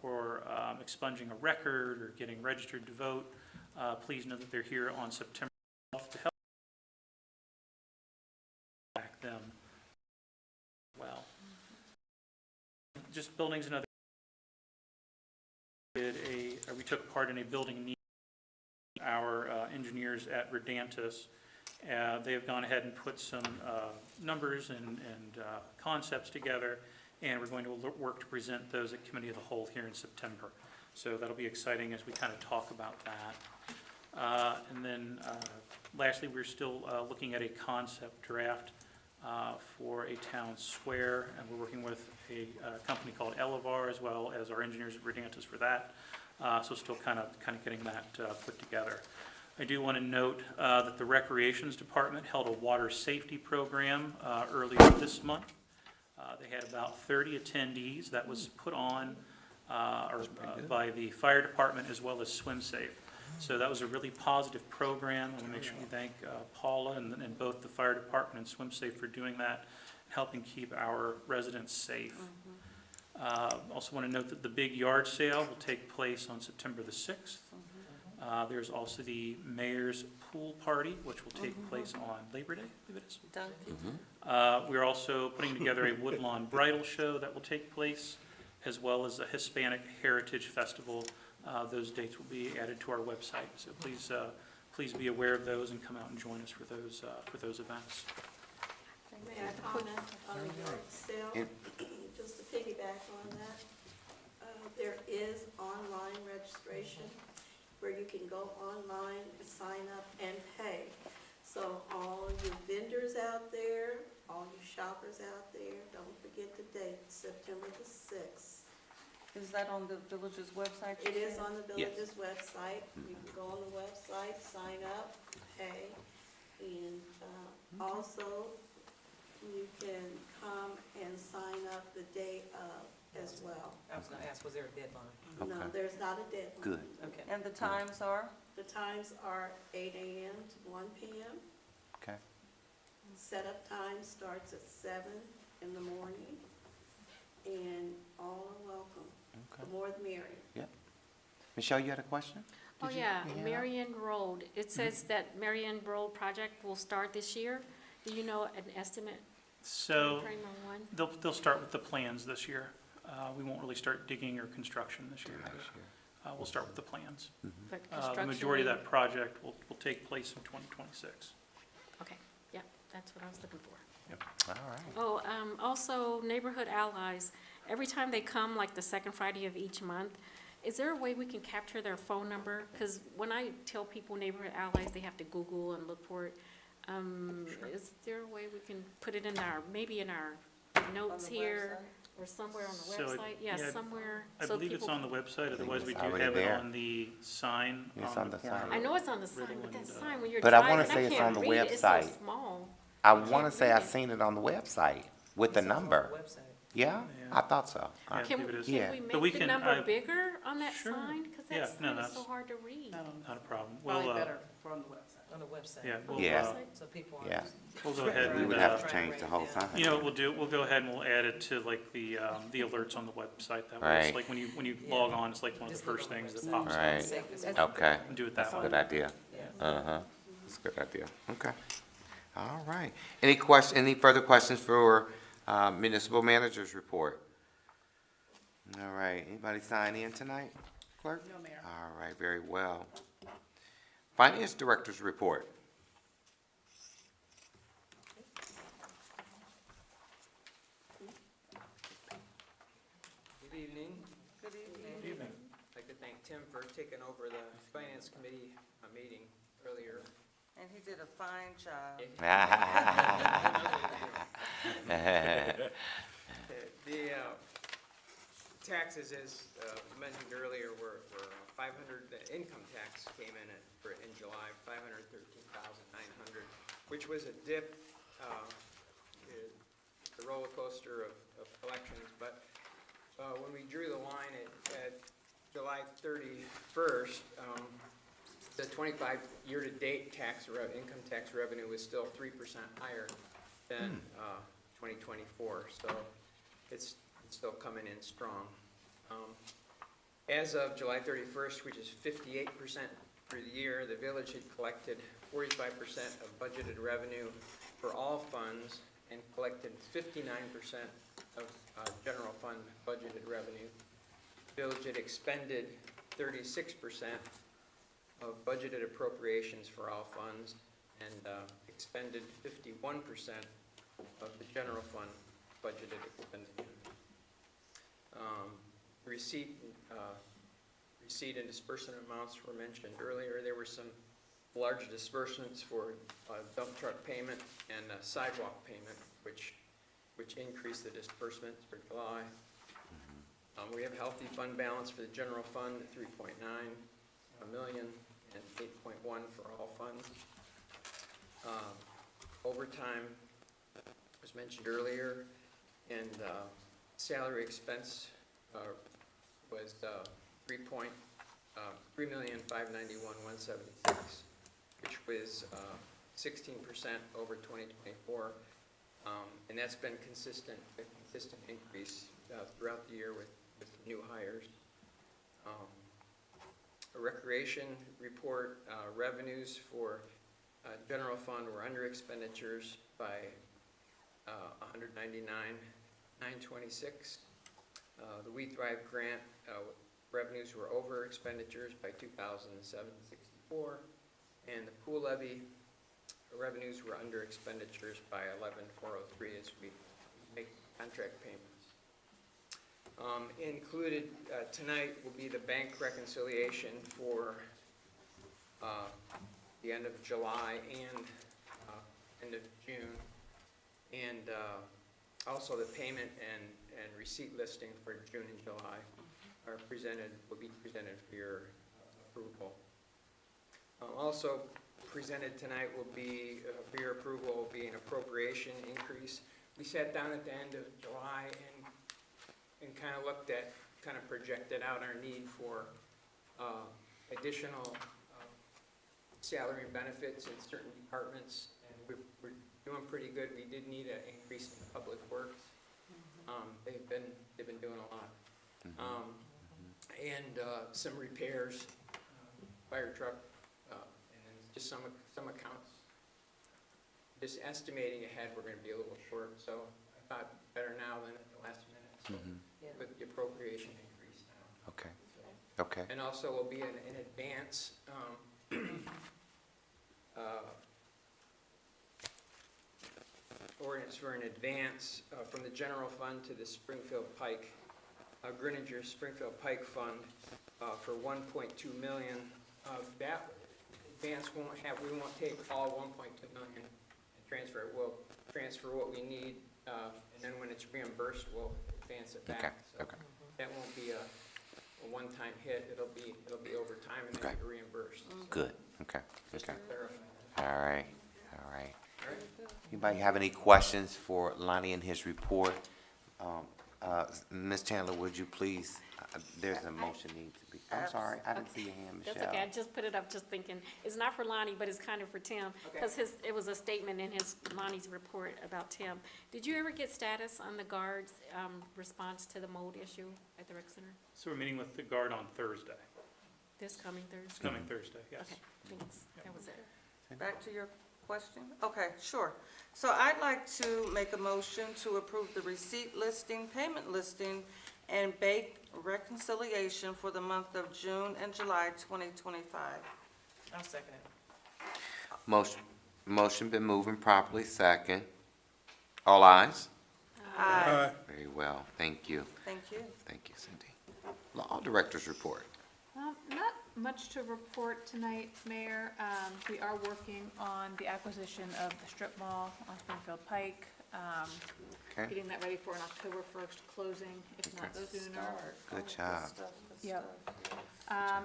or expunging a record or getting registered to vote, please know that they're here on September 12th to help back them well. Just buildings and other. We took part in a building need. Our engineers at Redantis, they have gone ahead and put some numbers and concepts together, and we're going to work to present those at Committee of the Whole here in September. So that'll be exciting as we kind of talk about that. And then lastly, we're still looking at a concept draft for a town square, and we're working with a company called Elevar as well as our engineers at Redantis for that. So still kind of getting that put together. I do want to note that the Recreations Department held a water safety program earlier this month. They had about 30 attendees. That was put on by the fire department as well as SwimSafe. So that was a really positive program. I want to make sure we thank Paula and both the fire department and SwimSafe for doing that, helping keep our residents safe. Also want to note that the big yard sale will take place on September the 6th. There's also the mayor's pool party, which will take place on Labor Day, I believe it is. We're also putting together a Woodlawn Bridal Show that will take place, as well as a Hispanic Heritage Festival. Those dates will be added to our website, so please be aware of those and come out and join us for those events. May I comment on the yard sale? Just to piggyback on that, there is online registration where you can go online, sign up, and pay. So all you vendors out there, all you shoppers out there, don't forget the date, September the 6th. Is that on the village's website? It is on the village's website. You can go on the website, sign up, pay, and also you can come and sign up the day of as well. I was gonna ask, was there a deadline? No, Okay. there's not a deadline. Good. Okay. And the times are? The times are 8 a.m. to 1 p.m. Okay. Setup time starts at 7 in the morning, and all are welcome. Okay. The more the merrier. Michelle, you had a question? Oh, Did you- yeah, yeah. Marion Road. It says that Marion Road project will start this year. Do you know an estimate So frame on one? they'll start with the plans this year. We won't really start digging or construction this year. We'll start with the plans. But The construction majority of will- that project will take place in 2026. Okay, yeah, that's what I was looking for. All right. Oh, also Neighborhood Allies, every time they come, like the second Friday of each month, is there a way we can capture their phone number? Because when I tell people Neighborhood Allies, they have to Google and look for it. Is there a way we can put it in our, maybe in our notes the here or somewhere on the So it- website? Yeah, yeah, somewhere. I so believe it's people on the website, otherwise we it's do already have it there. on the sign It's on on the the corner. sign. I know it's on the sign, Riddle but that and, sign, when you're But I driving, wanna I say it's on can't the read it, it's so website. small. I can't want to say I read it. seen it on the website with the number. Yeah, Yeah. I thought so. Yeah, I Can believe it is. Yeah. we But we make the can- number bigger on that Sure. sign? Because Yeah, that no, sign is so that's- hard to read. Not a problem. Probably We'll, better for on the website. On the website. yeah, we'll, Yeah. So people Yeah. we'll go ahead We and, would have to change the whole sign. you know what we'll do, we'll go ahead and we'll add it to like the alerts on the website. That way, Right. it's like when you log on, it's like one of the first things that pops up. Right, okay. And do it That's that a way. good idea. Uh-huh, that's a good idea, okay. All right. Any further questions for municipal manager's report? All right, anybody sign in tonight, clerk? No, Mayor. All right, very well. Finance director's report. Good evening. Good evening. I'd like to thank Tim for taking over the Finance Committee meeting earlier. And he did a fine job. The taxes, as mentioned earlier, were 500, the income tax came in July, 513,900, which was a dip, the roller coaster of collections, but when we drew the line at July 31st, the 25 year-to-date income tax revenue was still 3% higher than 2024, so it's still coming in strong. As of July 31st, which is 58% for the year, the village had collected 45% of budgeted revenue for all funds and collected 59% of general fund budgeted revenue. The village had expended 36% of budgeted appropriations for all funds and expended 51% of the general fund budgeted expenditure. Receipt and disbursement amounts were mentioned earlier. There were some large disbursements for dump truck payment and sidewalk payment, which increased the disbursements for July. We have healthy fund balance for the general fund, 3.9 million and 8.1 for all funds. Overtime was mentioned earlier, and salary expense was 3,591,176, which was 16% over 2024, and that's been a consistent increase throughout the year with new hires. A recreation report, revenues for general fund were under expenditures by 199,926. The We Thrive grant revenues were over expenditures by 2,764, and the pool levy revenues were under expenditures by 11,403 as we make contract payments. Included tonight will be the bank reconciliation for the end of July and end of June, and also the payment and receipt listing for June and July will be presented for your approval. Also presented tonight will be, for your approval, will be an appropriation increase. We sat down at the end of July and kind of looked at, kind of projected out our need for additional salary and benefits in certain departments, and we're doing pretty good. We did need an increase in public works. They've been doing a lot. And some repairs, fire truck, and then just some accounts. Just estimating ahead, we're gonna be a little short, so I thought better now than at the last minute, so with the appropriation increase now. Okay, So. okay. And also will be an advance, ordinance for an advance from the general fund to the Springfield Pike, Grinninger Springfield Pike Fund for 1.2 million. That advance we won't take all 1.2 million and transfer it. We'll transfer what we need and then when it's reimbursed, we'll advance it back. Okay, So okay. that won't be a one-time hit, it'll be over time and then Okay. get reimbursed. Good, okay, Just to okay. clarify. All right, all right. All right? Anybody have any questions for Lonnie and his report? Ms. Chandler, would you please, there's a motion need to be, I'm sorry, I didn't see your hand, That's Michelle. okay, I just put it up just thinking, it's not for Lonnie, but it's kind of for Tim. Because it was a statement in Lonnie's report about Tim. Did you ever get status on the guard's response to the mold issue at the rec center? So we're meeting with the guard on Thursday, This coming it's Thursday? coming Thursday, yes. Okay, thanks, that was it. Back to your question? Okay, sure. So I'd like to make a motion to approve the receipt listing, payment listing, and bank reconciliation for the month of June and July 2025. I'll second it. Motion been moving properly, second. All ayes? Aye. Very well, thank you, Thank you. Cindy. Law Director's report. Not much to report tonight, Mayor. We are working on the acquisition of the strip mall on Springfield Pike. Okay, Getting that ready for an October 1st closing, if not sooner. good job. Yep.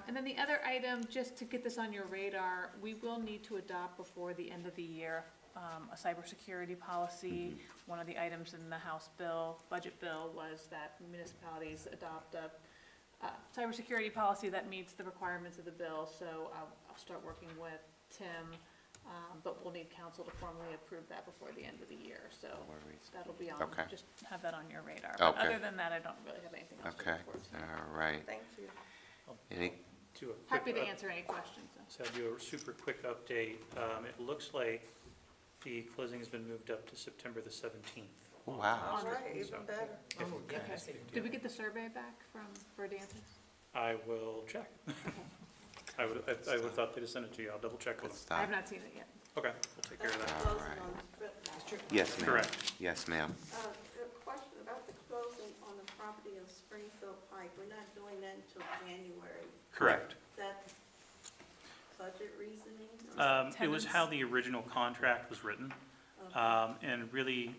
And then the other item, just to get this on your radar, we will need to adopt before the end of the year a cybersecurity policy. One of the items in the House bill, budget bill, was that municipalities adopt a cybersecurity policy that meets the requirements of the bill. So I'll start working with Tim, but we'll need council to formally approve that before the end of the year. So that'll be on, Okay. just have that on your radar. But Okay. other than that, I don't really have anything else to Okay, report tonight. all right. Thank you. Any, To a quick Happy to up- answer any questions. So I'll do a super quick update. It looks like the closing has been moved up to September the 17th. wow, All right, even better. Oh, yeah, Okay. that's it. Did we get the survey back for dances? I will check. I would have thought they'd have sent it to you. I'll double check good with them. I have stuff. not seen it yet. Okay, we'll take care of that. All Closing right. on the strip mall. Yes, ma'am. Correct. Yes, ma'am. A question about the closing on the property of Springfield Pike. We're not doing that until January. Correct. Is that budget reasoning? It was how the original contract was written. And really,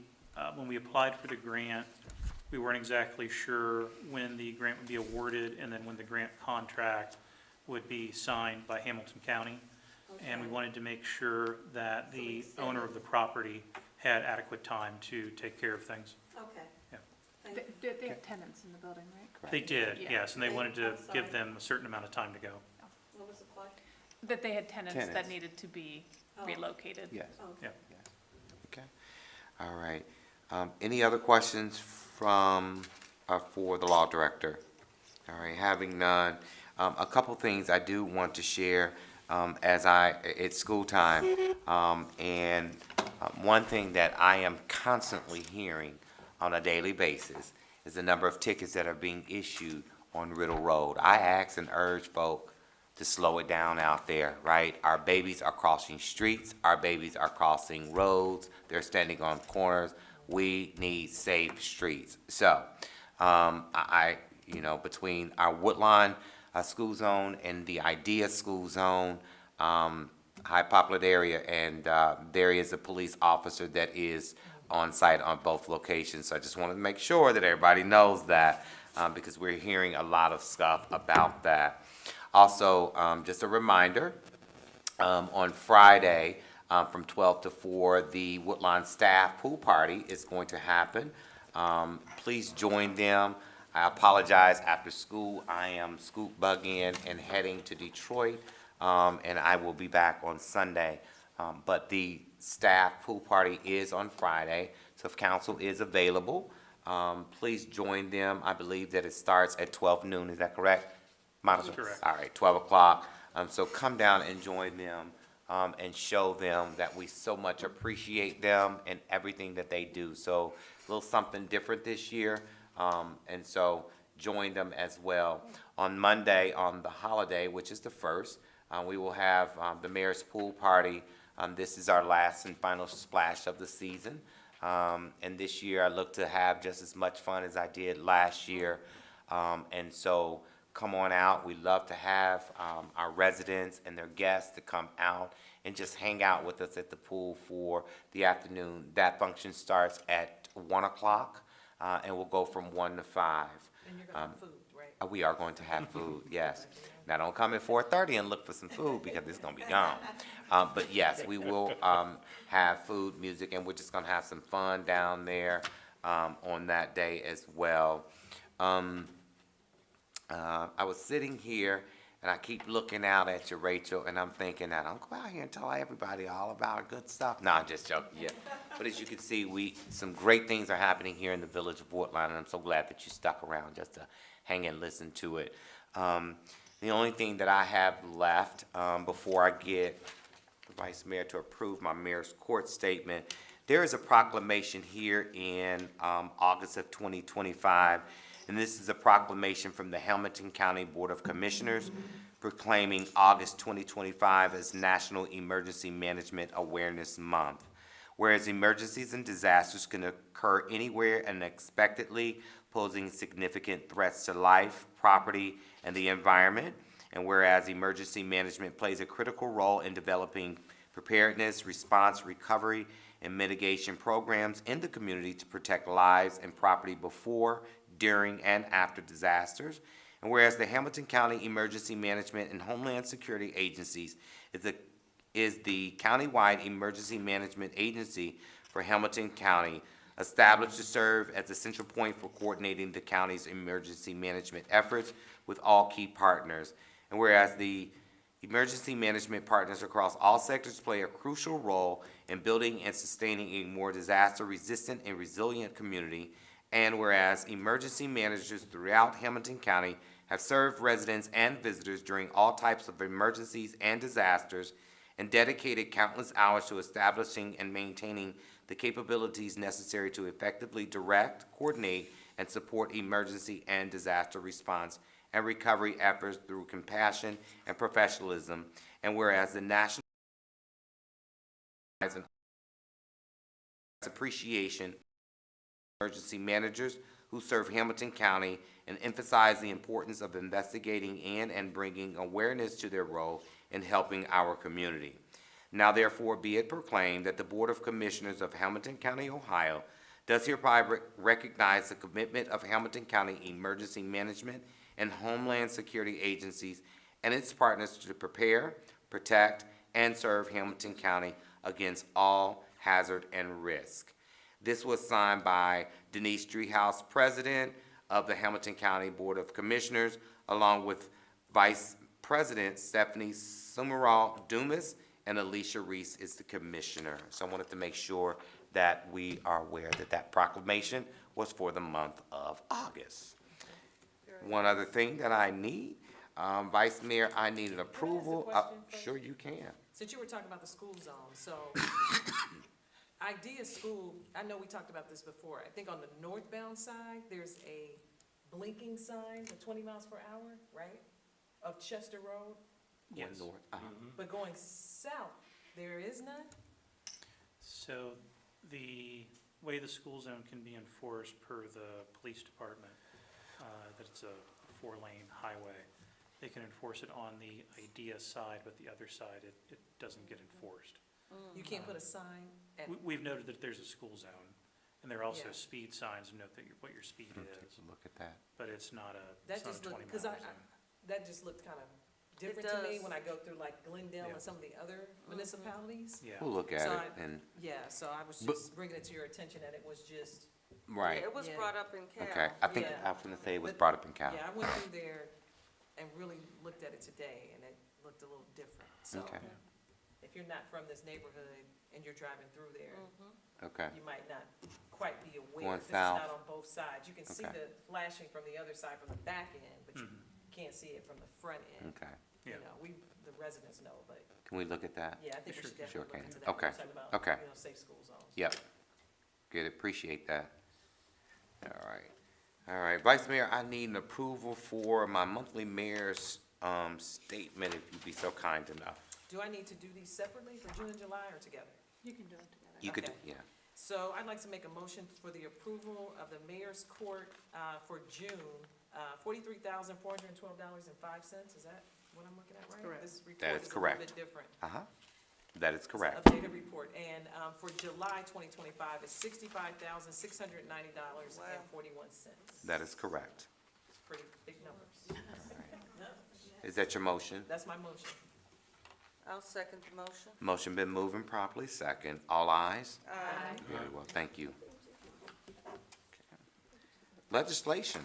when we applied for the grant, we weren't exactly sure when the grant would be awarded and then when the grant contract would be signed by Hamilton County. And we wanted to make sure that the owner of the property had adequate time to take care of things. Okay. Yeah. Thank you. They have tenants in the building, right? They did, Yeah. yes, and they wanted to I'm sorry. give them a certain amount of time to go. What was the question? That they had tenants Tenants. that needed to be Oh. relocated. Yes, Okay. Yeah. okay. All right. Any other questions from, for the Law Director? All right, having none, a couple things I do want to share it's school time. And one thing that I am constantly hearing on a daily basis is the number of tickets that are being issued on Riddle Road. I ask and urge folk to slow it down out there, right? Our babies are crossing streets, our babies are crossing roads, they're standing on corners. We need safe streets. So, between our Woodlawn school zone and the IDEA school zone, high populated area, and there is a police officer that is on site on both locations. So I just wanted to make sure that everybody knows that, because we're hearing a lot of stuff about that. Also, just a reminder, on Friday, from 12 to 4, the Woodlawn staff pool party is going to happen. Please join them. I apologize, after school, I am scoop bugging and heading to Detroit, and I will be back on Sunday. But the staff pool party is on Friday, so if council is available, please join them. I believe that it starts at 12 noon, is that correct? That's correct. All right, 12 o'clock. So come down and join them, and show them that we so much appreciate them and everything that they do. So a little something different this year, and so join them as well. On Monday, on the holiday, which is the 1st, we will have the mayor's pool party. This is our last and final splash of the season. And this year I look to have just as much fun as I did last year. And so come on out. We love to have our residents and their guests to come out and just hang out with us at the pool for the afternoon. That function starts at 1 o'clock, and we'll go from 1 to 5. And you're gonna have food, right? We are going to have food, yes. Now, don't come at 4:30 and look for some food because it's gonna be gone. But yes, we will have food, music, and we're just gonna have some fun down there on that day as well. I was sitting here and I keep looking out at you, Rachel, and I'm thinking that I'll go out here and tell everybody all about our good stuff. No, I'm just joking, yeah. But as you can see, some great things are happening here in the village of Woodline, and I'm so glad that you stuck around just to hang and listen to it. The only thing that I have left before I get the Vice Mayor to approve my mayor's court statement, there is a proclamation here in August of 2025, and this is a proclamation from the Hamilton County Board of Commissioners proclaiming August 2025 as National Emergency Management Awareness Month. Whereas emergencies and disasters can occur anywhere unexpectedly, posing significant threats to life, property, and the environment. And whereas emergency management plays a critical role in developing preparedness, response, recovery, and mitigation programs in the community to protect lives and property before, during, and after disasters. And whereas the Hamilton County Emergency Management and Homeland Security Agencies is the countywide emergency management agency for Hamilton County, established to serve as the central point for coordinating the county's emergency management efforts with all key partners. And whereas the emergency management partners across all sectors play a crucial role in building and sustaining a more disaster-resistant and resilient community, and whereas emergency managers throughout Hamilton County have served residents and visitors during all types of emergencies and disasters and dedicated countless hours to establishing and maintaining the capabilities necessary to effectively direct, coordinate, and support emergency and disaster response and recovery efforts through compassion and professionalism, and whereas the national appreciation emergency managers who serve Hamilton County and emphasize the importance of investigating and bringing awareness to their role in helping our community. Now therefore be it proclaimed that the Board of Commissioners of Hamilton County, Ohio does hereby recognize the commitment of Hamilton County Emergency Management and Homeland Security Agencies and its partners to prepare, protect, and serve Hamilton County against all hazard and risk. This was signed by Denise Driehaus, President of the Hamilton County Board of Commissioners, along with Vice President Stephanie Summerall Dumas, and Alicia Reese is the Commissioner. So I wanted to make sure that we are aware that that proclamation was for the month of August. One other thing that I need, Vice Mayor, I need an approval. Sure you can. Since you were talking about the school zone, so Idea School, I know we talked about this before. I think on the northbound side, there's a blinking sign for 20 miles per hour, right? Of Chester Road. Yes. North, But going south, there is none? So the way the school zone can be enforced per the police department, that it's a 4-lane highway, they can enforce it on the IDEA side, but the other side, it doesn't get enforced. You can't put a sign at, We've noted that there's a school zone, and there are also Yeah. speed signs to note that what your speed is, Look at that. but it's not a, that it's not a just looked, 20 because mile zone. that just looked kind of different to me does. when I go through like Glendale Yeah. and some of the other municipalities. Yeah. We'll look at So it and, Yeah, so I was But- just bringing it to your attention that it was just, right, It was Yeah. brought up in Cal. okay. I think, Yeah. I was gonna say it was But- brought up in Cal. yeah, I went through there and really looked at it today, and it looked a little different. So Okay, if you're not from this neighborhood and you're driving through there, okay, you might not quite be aware. Going This is south. not on both sides. You can see Okay. the flashing from the other side, from the back end, but you Mhm. can't see it from the front end. okay. You Yeah. know, the residents know, but Can we look at that? yeah, I think we Sure. should definitely Sure look can. into that. Okay. We're talking about, Okay. safe school zones. Yep. Good, appreciate that. All right. All right, Vice Mayor, I need an approval for my monthly mayor's statement, if you'd be so kind enough. Do I need to do these separately for June and July or together? You can do it together. You could, Okay. yeah. So I'd like to make a motion for the approval of the mayor's court for June, $43,412.05. Is that what I'm looking at right? Correct. This report That is is a little correct. bit different. Uh-huh. That is It's an correct. updated report, and, for July 2025, it's $65,690.41. That is correct. It's pretty big numbers. Is that your motion? That's my motion. I'll second the motion. Motion been moved and properly second. All ayes? Aye. Very well, thank you. Legislation.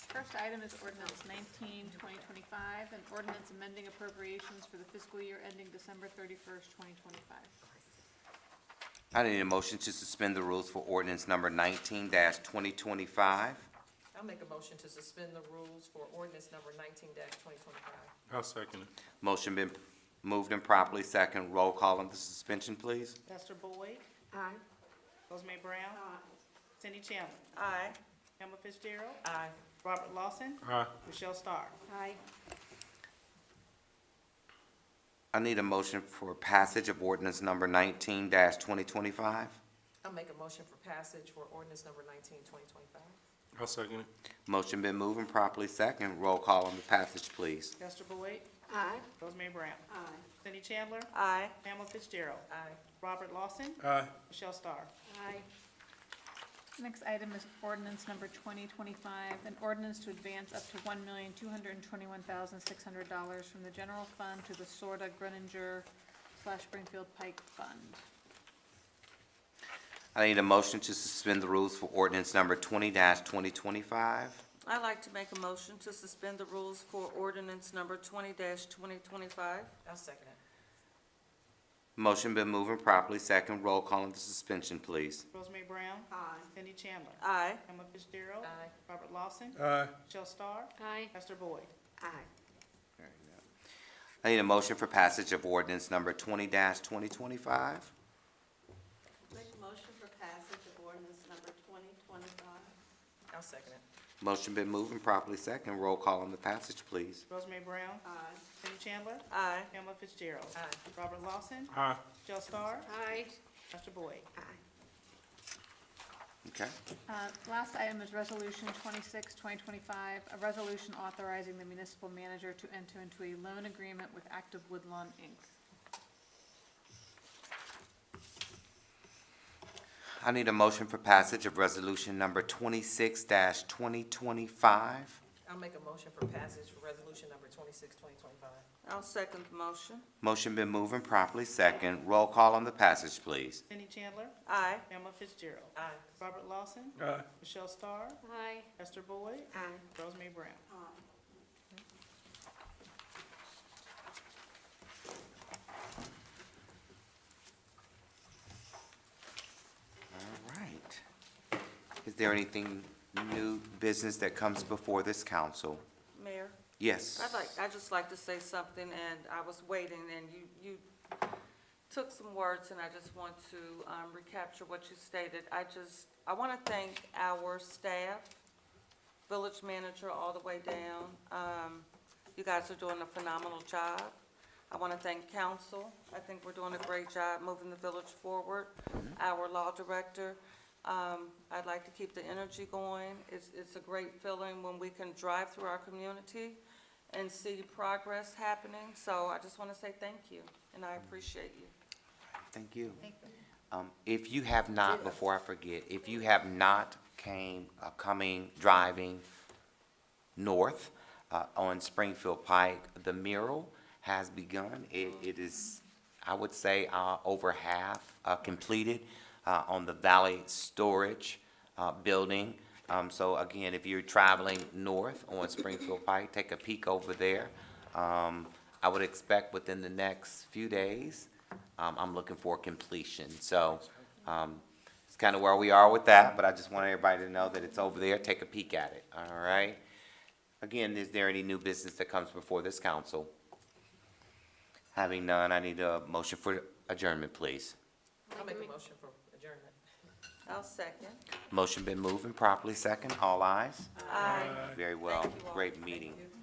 First item is ordinance 19-2025, an ordinance amending appropriations for the fiscal year ending December 31st, 2025. I need a motion to suspend the rules for ordinance number 19-2025. I'll make a motion to suspend the rules for ordinance number 19-2025. I'll second it. Motion been moved and properly second. Roll call on the suspension, please. Lester Boyd, Aye. Rosemary Brown, Cindy Chandler, Aye. Pamela Fitzgerald, Aye. Robert Lawson, Aye. Michelle Starr. Aye. I need a motion for passage of ordinance number 19-2025. I'll make a motion for passage for ordinance number 19-2025. I'll second it. Motion been moved and properly second. Roll call on the passage, please. Lester Boyd, Aye. Rosemary Brown, Aye. Cindy Chandler, Aye. Pamela Fitzgerald, Aye. Robert Lawson, Aye. Michelle Starr. Aye. Next item is ordinance number 2025, an ordinance to advance up to $1,221,600 from the general fund to the Sorda Gruninger/Springfield Pike Fund. I need a motion to suspend the rules for ordinance number 20-2025. I'd like to make a motion to suspend the rules for ordinance number 20-2025. I'll second it. Motion been moved and properly second. Roll call on the suspension, please. Rosemary Brown, Aye. Cindy Chandler, Aye. Pamela Fitzgerald, Aye. Robert Lawson, Aye. Michelle Starr, Aye. Lester Boyd. Aye. I need a motion for passage of ordinance number 20-2025. Make a motion for passage of ordinance number 2025. I'll second it. Motion been moved and properly second. Roll call on the passage, please. Rosemary Brown, Aye. Cindy Chandler, Aye. Pamela Fitzgerald, Aye. Robert Lawson, Aye. Michelle Starr, Aye. Lester Boyd. Aye. Okay. Last item is Resolution 26-2025, a resolution authorizing the municipal manager to enter into a loan agreement with Active Woodlawn, Inc. I need a motion for passage of resolution number 26-2025. I'll make a motion for passage for resolution number 26-2025. I'll second the motion. Motion been moved and properly second. Roll call on the passage, please. Cindy Chandler, Aye. Pamela Fitzgerald, Aye. Robert Lawson, Aye. Michelle Starr, Aye. Lester Boyd, Aye. Rosemary Brown. Aye. All right. Is there anything new business that comes before this council? Mayor? Yes. I'd just like to say something, and I was waiting, and you took some words, and I just want to recapture what you stated. I want to thank our staff, village manager all the way down. You guys are doing a phenomenal job. I want to thank council. I think we're doing a great job moving the village forward. Our law director, I'd like to keep the energy going. It's a great feeling when we can drive through our community and see progress happening. So I just want to say thank you, and I appreciate you. Thank you. If you have not, before I forget, if you have not coming, driving north on Springfield Pike, the mural has begun. It is, I would say, over half completed on the Valley Storage building. So again, if you're traveling north on Springfield Pike, take a peek over there. I would expect within the next few days, I'm looking for completion. So it's kind of where we are with that, but I just want everybody to know that it's over there. Take a peek at it, all right? Again, is there any new business that comes before this council? Having none, I need a motion for adjournment, please. I'll make a motion for adjournment. I'll second. Motion been moved and properly second. All ayes? Aye. Very well. Thank you all. Great meeting. Thank you.